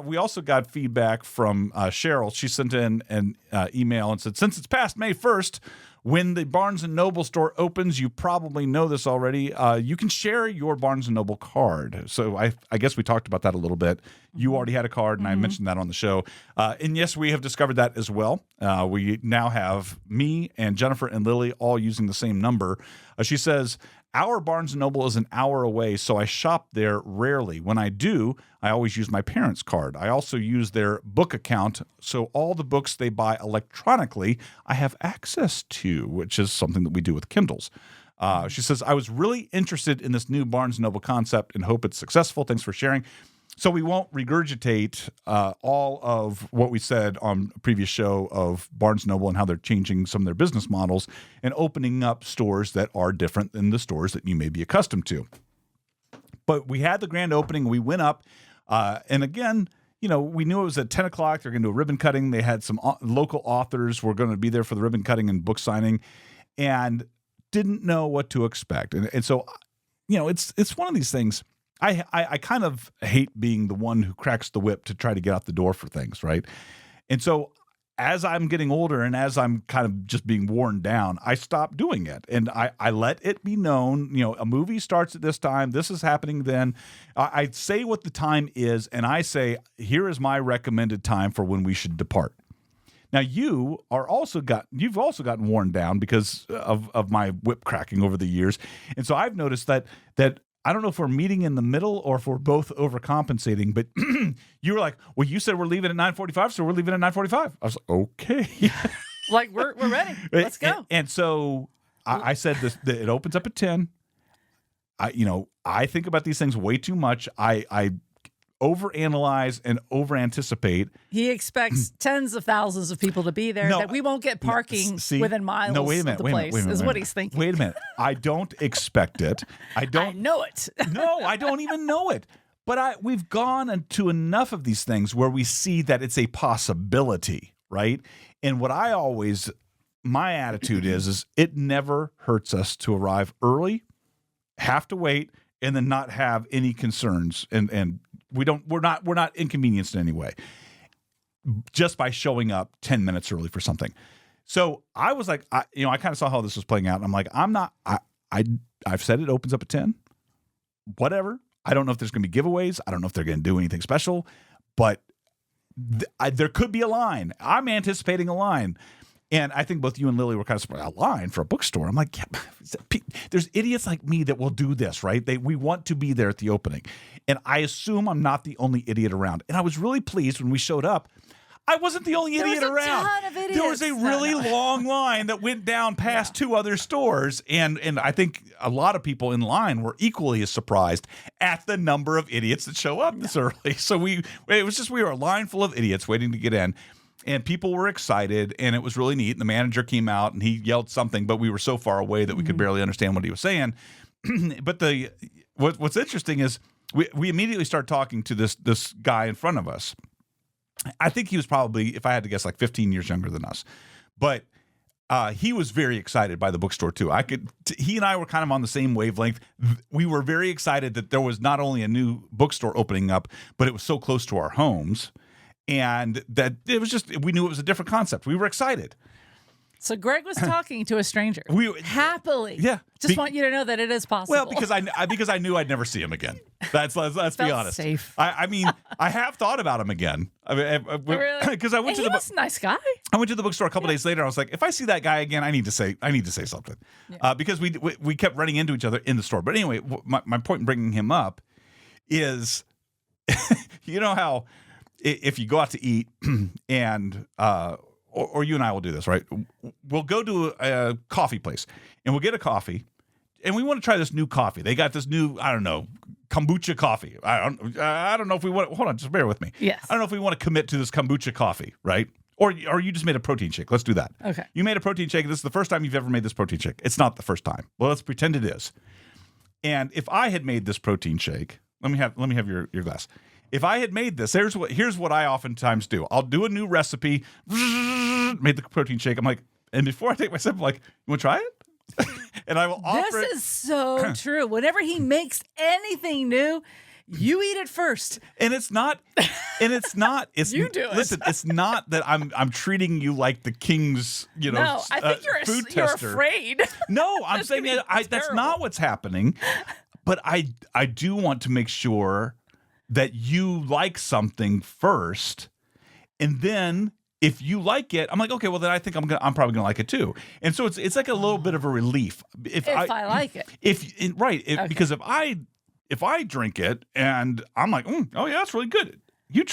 Speaker 6: We also got feedback from Cheryl. She sent in an email and said, since it's past May 1st, when the Barnes & Noble store opens, you probably know this already, you can share your Barnes & Noble card. So I guess we talked about that a little bit. You already had a card, and I mentioned that on the show. And yes, we have discovered that as well. We now have me and Jennifer and Lily all using the same number. She says, our Barnes & Noble is an hour away, so I shop there rarely. When I do, I always use my parents' card. I also use their book account, so all the books they buy electronically, I have access to, which is something that we do with Kindles. She says, I was really interested in this new Barnes & Noble concept and hope it's successful. Thanks for sharing. So we won't regurgitate all of what we said on a previous show of Barnes & Noble and how they're changing some of their business models and opening up stores that are different than the stores that you may be accustomed to. But we had the grand opening. We went up. And again, we knew it was at 10 o'clock. They're going to do a ribbon cutting. They had some local authors were going to be there for the ribbon cutting and book signing, and didn't know what to expect. And so, it's one of these things. I kind of hate being the one who cracks the whip to try to get out the door for things, right? And so as I'm getting older and as I'm kind of just being worn down, I stopped doing it. And I let it be known, a movie starts at this time, this is happening then. I say what the time is, and I say, here is my recommended time for when we should depart. Now, you've also gotten worn down because of my whip cracking over the years. And so I've noticed that I don't know if we're meeting in the middle or if we're both overcompensating, but you were like, well, you said we're leaving at 9:45, so we're leaving at 9:45. I was like, okay.
Speaker 8: Like, we're ready. Let's go.
Speaker 6: And so I said this, that it opens up at 10. I think about these things way too much. I overanalyze and overanticipate.
Speaker 8: He expects tens of thousands of people to be there, that we won't get parking within miles of the place, is what he's thinking.
Speaker 6: Wait a minute. I don't expect it. I
Speaker 8: know it.
Speaker 6: No, I don't even know it. But we've gone into enough of these things where we see that it's a possibility, right? And what my attitude is it never hurts us to arrive early, have to wait, and then not have any concerns. And we're not inconvenienced in any way just by showing up 10 minutes early for something. So I was like, I kind of saw how this was playing out. And I'm like, I've said it opens up at 10, whatever. I don't know if there's going to be giveaways. I don't know if they're going to do anything special, but there could be a line. I'm anticipating a line. And I think both you and Lily were kind of surprised. A line for a bookstore. I'm like, yeah, there's idiots like me that will do this, right? We want to be there at the opening. And I assume I'm not the only idiot around. And I was really pleased when we showed up. I wasn't the only idiot around.
Speaker 8: Ton of idiots.
Speaker 6: There was a really long line that went down past two other stores. And I think a lot of people in line were equally as surprised at the number of idiots that show up this early. So we were a line full of idiots waiting to get in. And people were excited, and it was really neat. And the manager came out, and he yelled something, but we were so far away that we could barely understand what he was saying. But what's interesting is we immediately started talking to this guy in front of us. I think he was probably, if I had to guess, like 15 years younger than us. But he was very excited by the bookstore, too. He and I were kind of on the same wavelength. We were very excited that there was not only a new bookstore opening up, but it was so close to our homes. And that it was we knew it was a different concept. We were excited.
Speaker 8: So Greg was talking to a stranger. Happily.
Speaker 6: Yeah.
Speaker 8: Just want you to know that it is possible.
Speaker 6: Well, because I knew I'd never see him again. Let's be honest.
Speaker 8: Safe.
Speaker 6: I mean, I have thought about him again. I mean, because I went
Speaker 8: he was a nice guy.
Speaker 6: I went to the bookstore a couple days later. I was like, if I see that guy again, I need to say something, because we kept running into each other in the store. But anyway, my point in bringing him up is, you know how if you go out to eat and or you and I will do this, right? We'll go to a coffee place and we'll get a coffee and we want to try this new coffee. They got this new, I don't know, kombucha coffee. I don't know if we want, hold on, just bear with me.
Speaker 8: Yes.
Speaker 6: I don't know if we want to commit to this kombucha coffee, right? Or you just made a protein shake. Let's do that.
Speaker 8: Okay.
Speaker 6: You made a protein shake. This is the first time you've ever made this protein shake. It's not the first time. Well, let's pretend it is. And if I had made this protein shake, let me have your glass. If I had made this, here's what I oftentimes do. I'll do a new recipe, made the protein shake. I'm like, and before I take my sip, I'm like, you want to try it? And I will offer
Speaker 8: This is so true. Whenever he makes anything new, you eat it first.
Speaker 6: And it's not.
Speaker 8: You do it.
Speaker 6: Listen, it's not that I'm treating you like the king's,
Speaker 8: No, I think
Speaker 6: food
Speaker 8: you're
Speaker 6: tester.
Speaker 8: afraid.
Speaker 6: No, I'm saying that's not what's happening. But I do want to make sure that you like something first, and then if you like it, I'm like, okay, well then I think I'm probably gonna like it too. And so it's like a little bit of a relief if I
Speaker 8: like it.
Speaker 6: Because if I drink it and I'm like, oh yeah, that's really good. You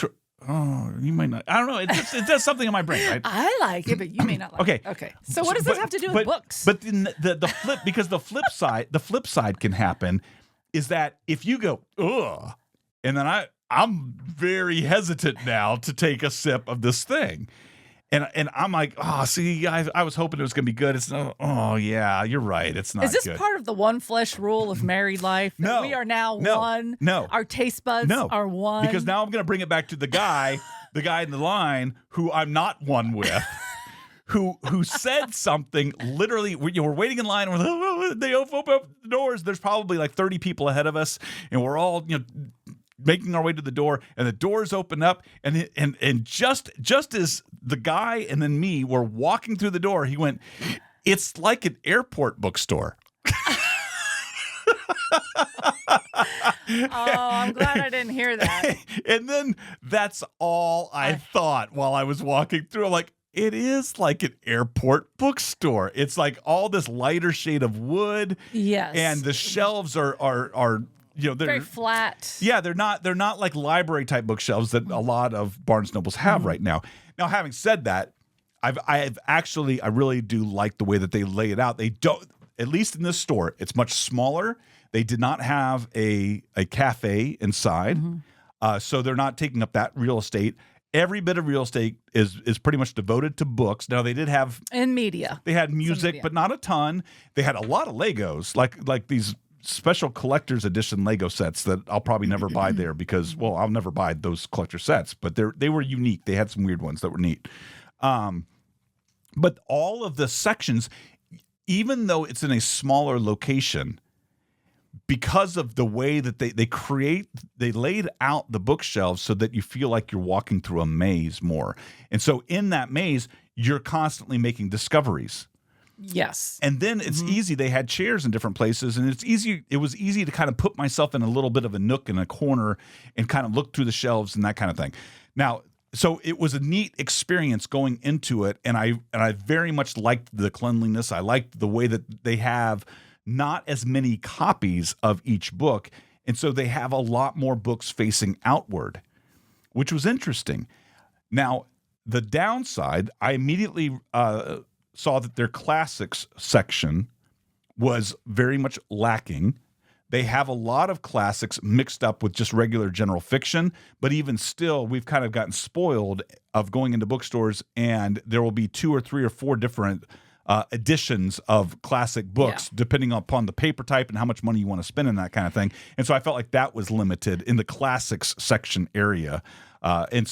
Speaker 6: might not. I don't know. It does something in my brain, right?
Speaker 8: I like it, but you may not like it. Okay. So what does this have to do with books?
Speaker 6: But the flip, because the flip side can happen is that if you go, ugh, and then I'm very hesitant now to take a sip of this thing. And I'm like, oh, see, I was hoping it was going to be good. It's not, oh, yeah, you're right. It's not good.
Speaker 8: Is this part of the one flesh rule of married life?
Speaker 6: No.
Speaker 8: We are now one?
Speaker 6: No.
Speaker 8: Our taste buds are one?
Speaker 6: Because now I'm going to bring it back to the guy in the line who I'm not one with. Who said something literally, we're waiting in line, and they open up the doors. There's probably like 30 people ahead of us, and we're all, making our way to the door, and the doors open up, and just as the guy and then me were walking through the door, he went, "It's like an airport bookstore."
Speaker 8: Oh, I'm glad I didn't hear that.
Speaker 6: And then that's all I thought while I was walking through. I'm like, it is like an airport bookstore. It's like all this lighter shade of wood.
Speaker 8: Yes.
Speaker 6: And the shelves are they're
Speaker 8: very flat.
Speaker 6: Yeah, they're not like library type bookshelves that a lot of Barnes Nobles have right now. Now, having said that, I really do like the way that they lay it out. They don't, at least in this store, it's much smaller. They did not have a cafe inside. So they're not taking up that real estate. Every bit of real estate is pretty much devoted to books. Now, they did have
Speaker 8: And media.
Speaker 6: They had music,
Speaker 8: media.
Speaker 6: but not a ton. They had a lot of Legos, like these special collector's edition Lego sets that I'll probably never buy there because, well, I'll never buy those collector sets. But they were unique. They had some weird ones that were neat. But all of the sections, even though it's in a smaller location, because of the way that they laid out the bookshelves so that you feel like you're walking through a maze more. And so in that maze, you're constantly making discoveries.
Speaker 8: Yes.
Speaker 6: And then it's easy. They had chairs in different places, and it was easy to kind of put myself in a little bit of a nook in a corner and kind of look through the shelves and that kind of thing. Now, so it was a neat experience going into it, and I very much liked the cleanliness. I liked the way that they have not as many copies of each book, and so they have a lot more books facing outward, which was interesting. Now, the downside, I immediately saw that their classics section was very much lacking. They have a lot of classics mixed up with just regular general fiction, but even still, we've kind of gotten spoiled of going into bookstores, and there will be 2 or 3 or 4 different editions of classic books, depending upon the paper type and how much money you want to spend in that kind of thing. And so I felt like that was limited in the classics section area. And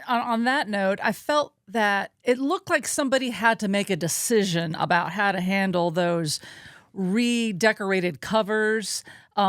Speaker 6: on
Speaker 8: that note, I felt that it looked like somebody had to make a decision about how to handle those redecorated covers,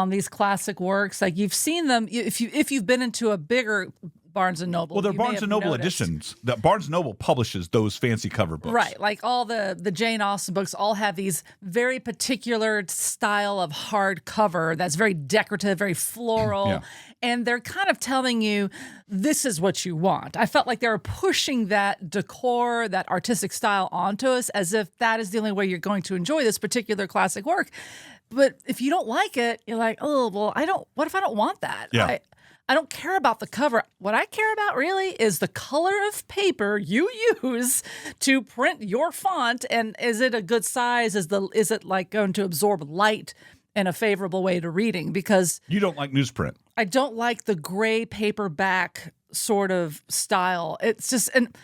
Speaker 8: these classic works. Like you've seen them if you've been into a bigger Barnes and Noble.
Speaker 6: Well, they're
Speaker 8: you
Speaker 6: Barnes and Noble editions. That Barnes and Noble publishes those fancy cover books.
Speaker 8: Right. Like all the Jane Austen books all have these very particular style of hard cover that's very decorative, very floral.
Speaker 6: Yeah.
Speaker 8: And they're kind of telling you, this is what you want. I felt like they were pushing that decor, that artistic style onto us as if that is the only way you're going to enjoy this particular classic work. But if you don't like it, you're like, oh, well, what if I don't want that?
Speaker 6: Yeah.
Speaker 8: I don't care about the cover. What I care about really is the color of paper you use to print your font, and is it a good size? Is it like going to absorb light in a favorable way to reading? Because
Speaker 6: you don't like newsprint.
Speaker 8: I don't like the gray paperback sort of style. It's just and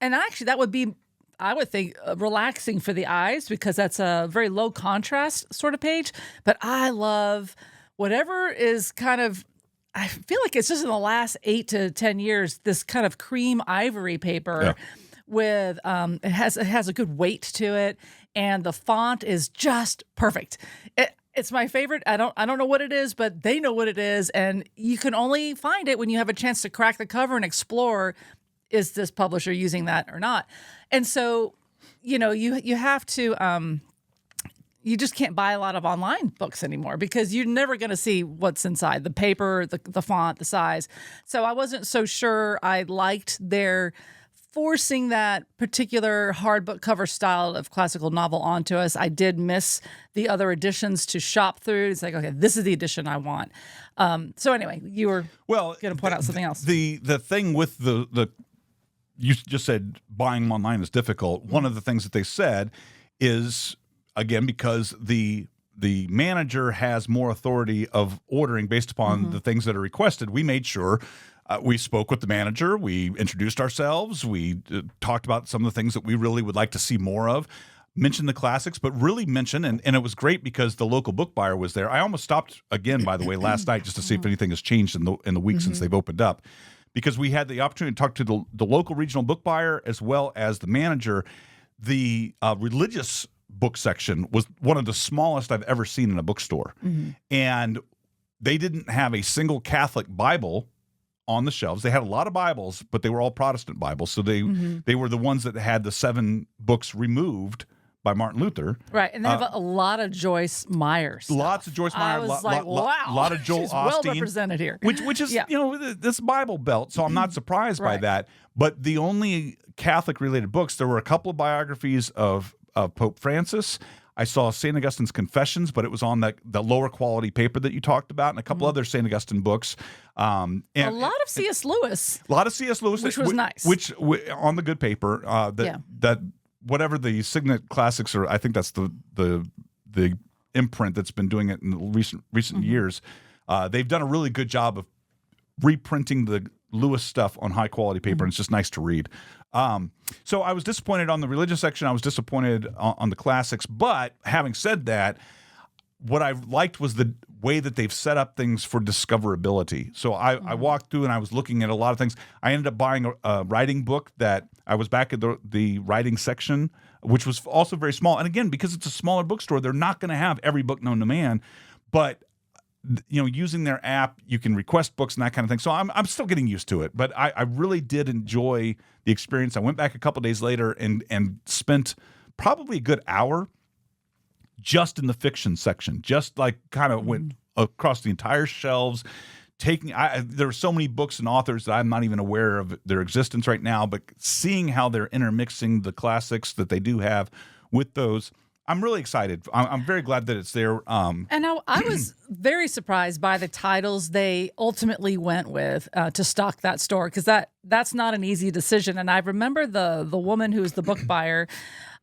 Speaker 8: actually that would be, I would think, relaxing for the eyes because that's a very low contrast sort of page. But I love whatever is kind of, I feel like it's just in the last 8 to 10 years, this kind of cream ivory paper with it has a good weight to it, and the font is just perfect. It's my favorite. I don't know what it is, but they know what it is, and you can only find it when you have a chance to crack the cover and explore, is this publisher using that or not? And so, you have to you just can't buy a lot of online books anymore because you're never going to see what's inside, the paper, the font, the size. So I wasn't so sure I liked their forcing that particular hardbook cover style of classical novel onto us. I did miss the other editions to shop through. It's like, okay, this is the edition I want. So anyway, you were going to point out something else.
Speaker 6: The thing with the you just said buying them online is difficult. One of the things that they said is, again, because the manager has more authority of ordering based upon the things that are requested, we made sure we spoke with the manager, we introduced ourselves, we talked about some of the things that we really would like to see more of, mentioned the classics, but really mentioned, and it was great because the local book buyer was there. I almost stopped again, by the way, last night just to see if anything has changed in the week since they've opened up, because we had the opportunity to talk to the local regional book buyer as well as the manager. The religious book section was one of the smallest I've ever seen in a bookstore. And they didn't have a single Catholic Bible on the shelves. They had a lot of Bibles, but they were all Protestant Bibles. So they were the ones that had the 7 books removed by Martin Luther.
Speaker 8: Right. And they have a lot of Joyce Meyer stuff.
Speaker 6: Lots of Joyce Meyer.
Speaker 8: I was like, wow.
Speaker 6: A lot of Joel
Speaker 8: She's
Speaker 6: Osteen.
Speaker 8: well represented here.
Speaker 6: Which is, this Bible belt. So I'm not surprised by that. But the only Catholic-related books, there were a couple of biographies of Pope Francis. I saw St. Augustine's Confessions, but it was on the lower quality paper that you talked about, and a couple other St. Augustine books. And
Speaker 8: a lot of C.S. Lewis.
Speaker 6: A lot of C.S. Lewis.
Speaker 8: Which was nice.
Speaker 6: Which on the good paper, that whatever the Signet Classics are, I think that's the imprint that's been doing it in the recent years. They've done a really good job of reprinting the Lewis stuff on high quality paper, and it's just nice to read. So I was disappointed on the religion section. I was disappointed on the classics. But having said that, what I liked was the way that they've set up things for discoverability. So I walked through and I was looking at a lot of things. I ended up buying a writing book that I was back at the writing section, which was also very small. And again, because it's a smaller bookstore, they're not going to have every book known to man. But using their app, you can request books and that kind of thing. So I'm still getting used to it. But I really did enjoy the experience. I went back a couple days later and spent probably a good hour just in the fiction section, just like kind of went across the entire shelves, there are so many books and authors that I'm not even aware of their existence right now, but seeing how they're intermixing the classics that they do have with those, I'm really excited. I'm very glad that it's there.
Speaker 8: And I was very surprised by the titles they ultimately went with to stock that store, because that's not an easy decision. And I remember the woman who was the book buyer,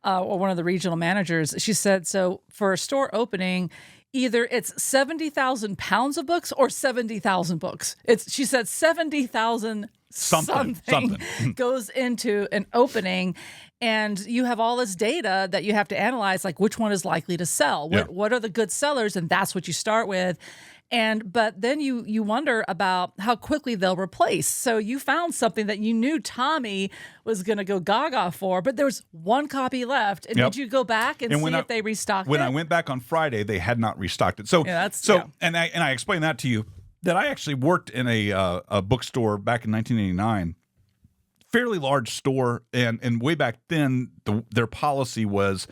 Speaker 8: or one of the regional managers, she said, so for a store opening, either it's 70,000 pounds of books or 70,000 books. She said 70,000 something goes into an opening, and you have all this data that you have to analyze, like which one is likely to sell. What are the good sellers? And that's what you start with. But then you wonder about how quickly they'll replace. So you found something that you knew Tommy was going to go gaga for, but there was one copy left. And did you go back and see if they restocked it?
Speaker 6: When I went back on Friday, they had not restocked it. And I explained that to you, that I actually worked in a bookstore back in 1989, fairly large store, and way back then their policy was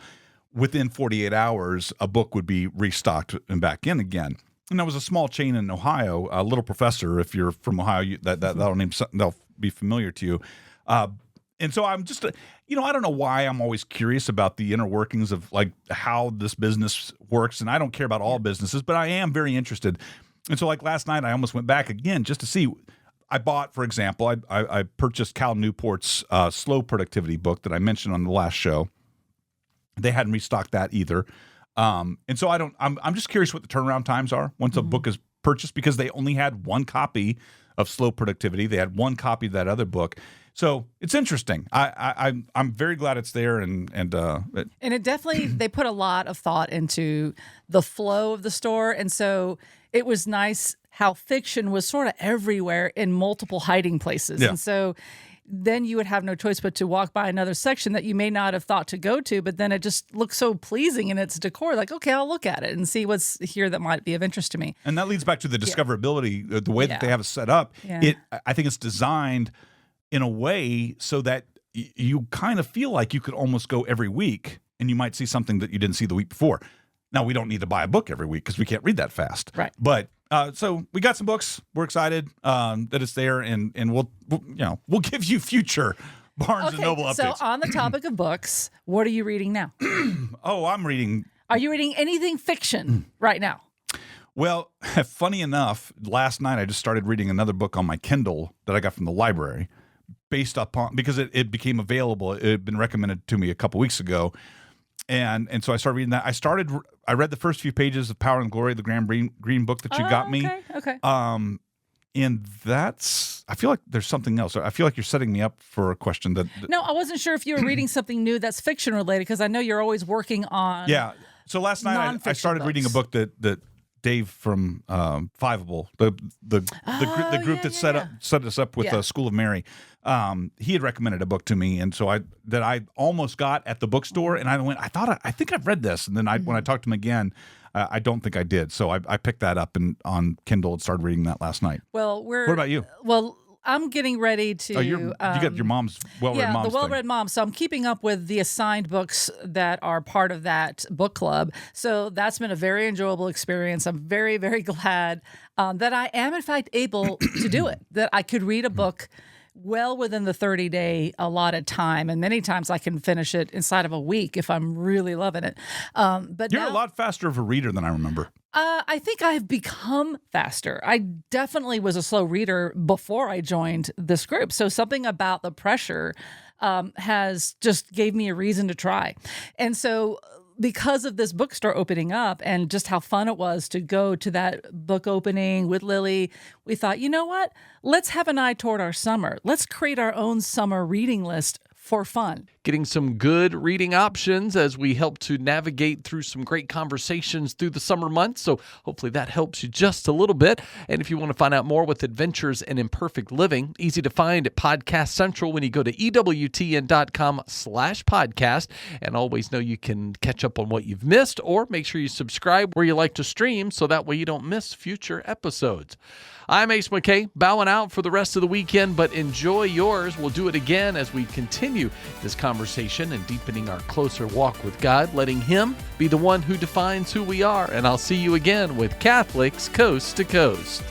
Speaker 6: within 48 hours a book would be restocked and back in again. And there was a small chain in Ohio, Little Professor. If you're from Ohio, that'll name something that'll be familiar to you. And so I'm just, I don't know why I'm always curious about the inner workings of like how this business works. And I don't care about all businesses, but I am very interested. And so like last night, I almost went back again just to see. I bought, for example, I purchased Cal Newport's Slow Productivity book that I mentioned on the last show. They hadn't restocked that either. And so I'm just curious what the turnaround times are once a book is purchased, because they only had one copy of Slow Productivity. They had one copy of that other book. So it's interesting. I'm very glad it's there. And
Speaker 8: it definitely, they put a lot of thought into the flow of the store. And so it was nice how fiction was sort of everywhere in multiple hiding places.
Speaker 6: Yeah.
Speaker 8: And so then you would have no choice but to walk by another section that you may not have thought to go to, but then it just looks so pleasing in its decor. Like, okay, I'll look at it and see what's here that might be of interest to me.
Speaker 6: And that leads back to the discoverability, the way that they have it set up.
Speaker 8: Yeah.
Speaker 6: I think it's designed in a way so that you kind of feel like you could almost go every week and you might see something that you didn't see the week before. Now, we don't need to buy a book every week because we can't read that fast.
Speaker 8: Right.
Speaker 6: But so we got some books. We're excited that it's there, and we'll give you future Barnes and Noble updates.
Speaker 8: So on the topic of books, what are you reading now?
Speaker 6: I'm reading.
Speaker 8: Are you reading anything fiction right now?
Speaker 6: Well, funny enough, last night I just started reading another book on my Kindle that I got from the library, based upon because it became available. It had been recommended to me a couple weeks ago. And so I started reading that. I read the first few pages of Power and Glory, the Graham Greene book that you got me.
Speaker 8: Okay.
Speaker 6: And I feel like there's something else. I feel like you're setting me up for a question that.
Speaker 8: No, I wasn't sure if you were reading something new that's fiction related, because I know you're always working on.
Speaker 6: Yeah. So last night I started reading a book that Dave from Fiveable, the group that set us up with School of Mary. He had recommended a book to me, and so I almost got at the bookstore, and I think I've read this, and then when I talked to him again, I don't think I did. So I picked that up on Kindle and started reading that last night.
Speaker 8: Well,
Speaker 6: what about you?
Speaker 8: Well, I'm getting ready to.
Speaker 6: You got your mom's well-read moms.
Speaker 8: The well-read mom. So I'm keeping up with the assigned books that are part of that book club. So that's been a very enjoyable experience. I'm very, very glad that I am in fact able to do it. That I could read a book well within the 30-day allotted time, and many times I can finish it inside of a week if I'm really loving it. But
Speaker 6: you're a lot faster of a reader than I remember.
Speaker 8: I think I've become faster. I definitely was a slow reader before I joined this group. So something about the pressure has just gave me a reason to try. And so because of this bookstore opening up and just how fun it was to go to that book opening with Lily, we thought, you know what? Let's have an eye toward our summer. Let's create our own summer reading list for fun.
Speaker 1: Getting some good reading options as we help to navigate through some great conversations through the summer months. So hopefully that helps you just a little bit. And if you want to find out more with Adventures in Imperfect Living, easy to find at Podcast Central when you go to EWTN.com/podcast. And always know you can catch up on what you've missed, or make sure you subscribe where you like to stream so that way you don't miss future episodes. I'm Ace McKay, bowing out for the rest of the weekend, but enjoy yours. We'll do it again as we continue this conversation and deepening our closer walk with God, letting Him be the one who defines who we are. And I'll see you again with Catholics Coast to Coast.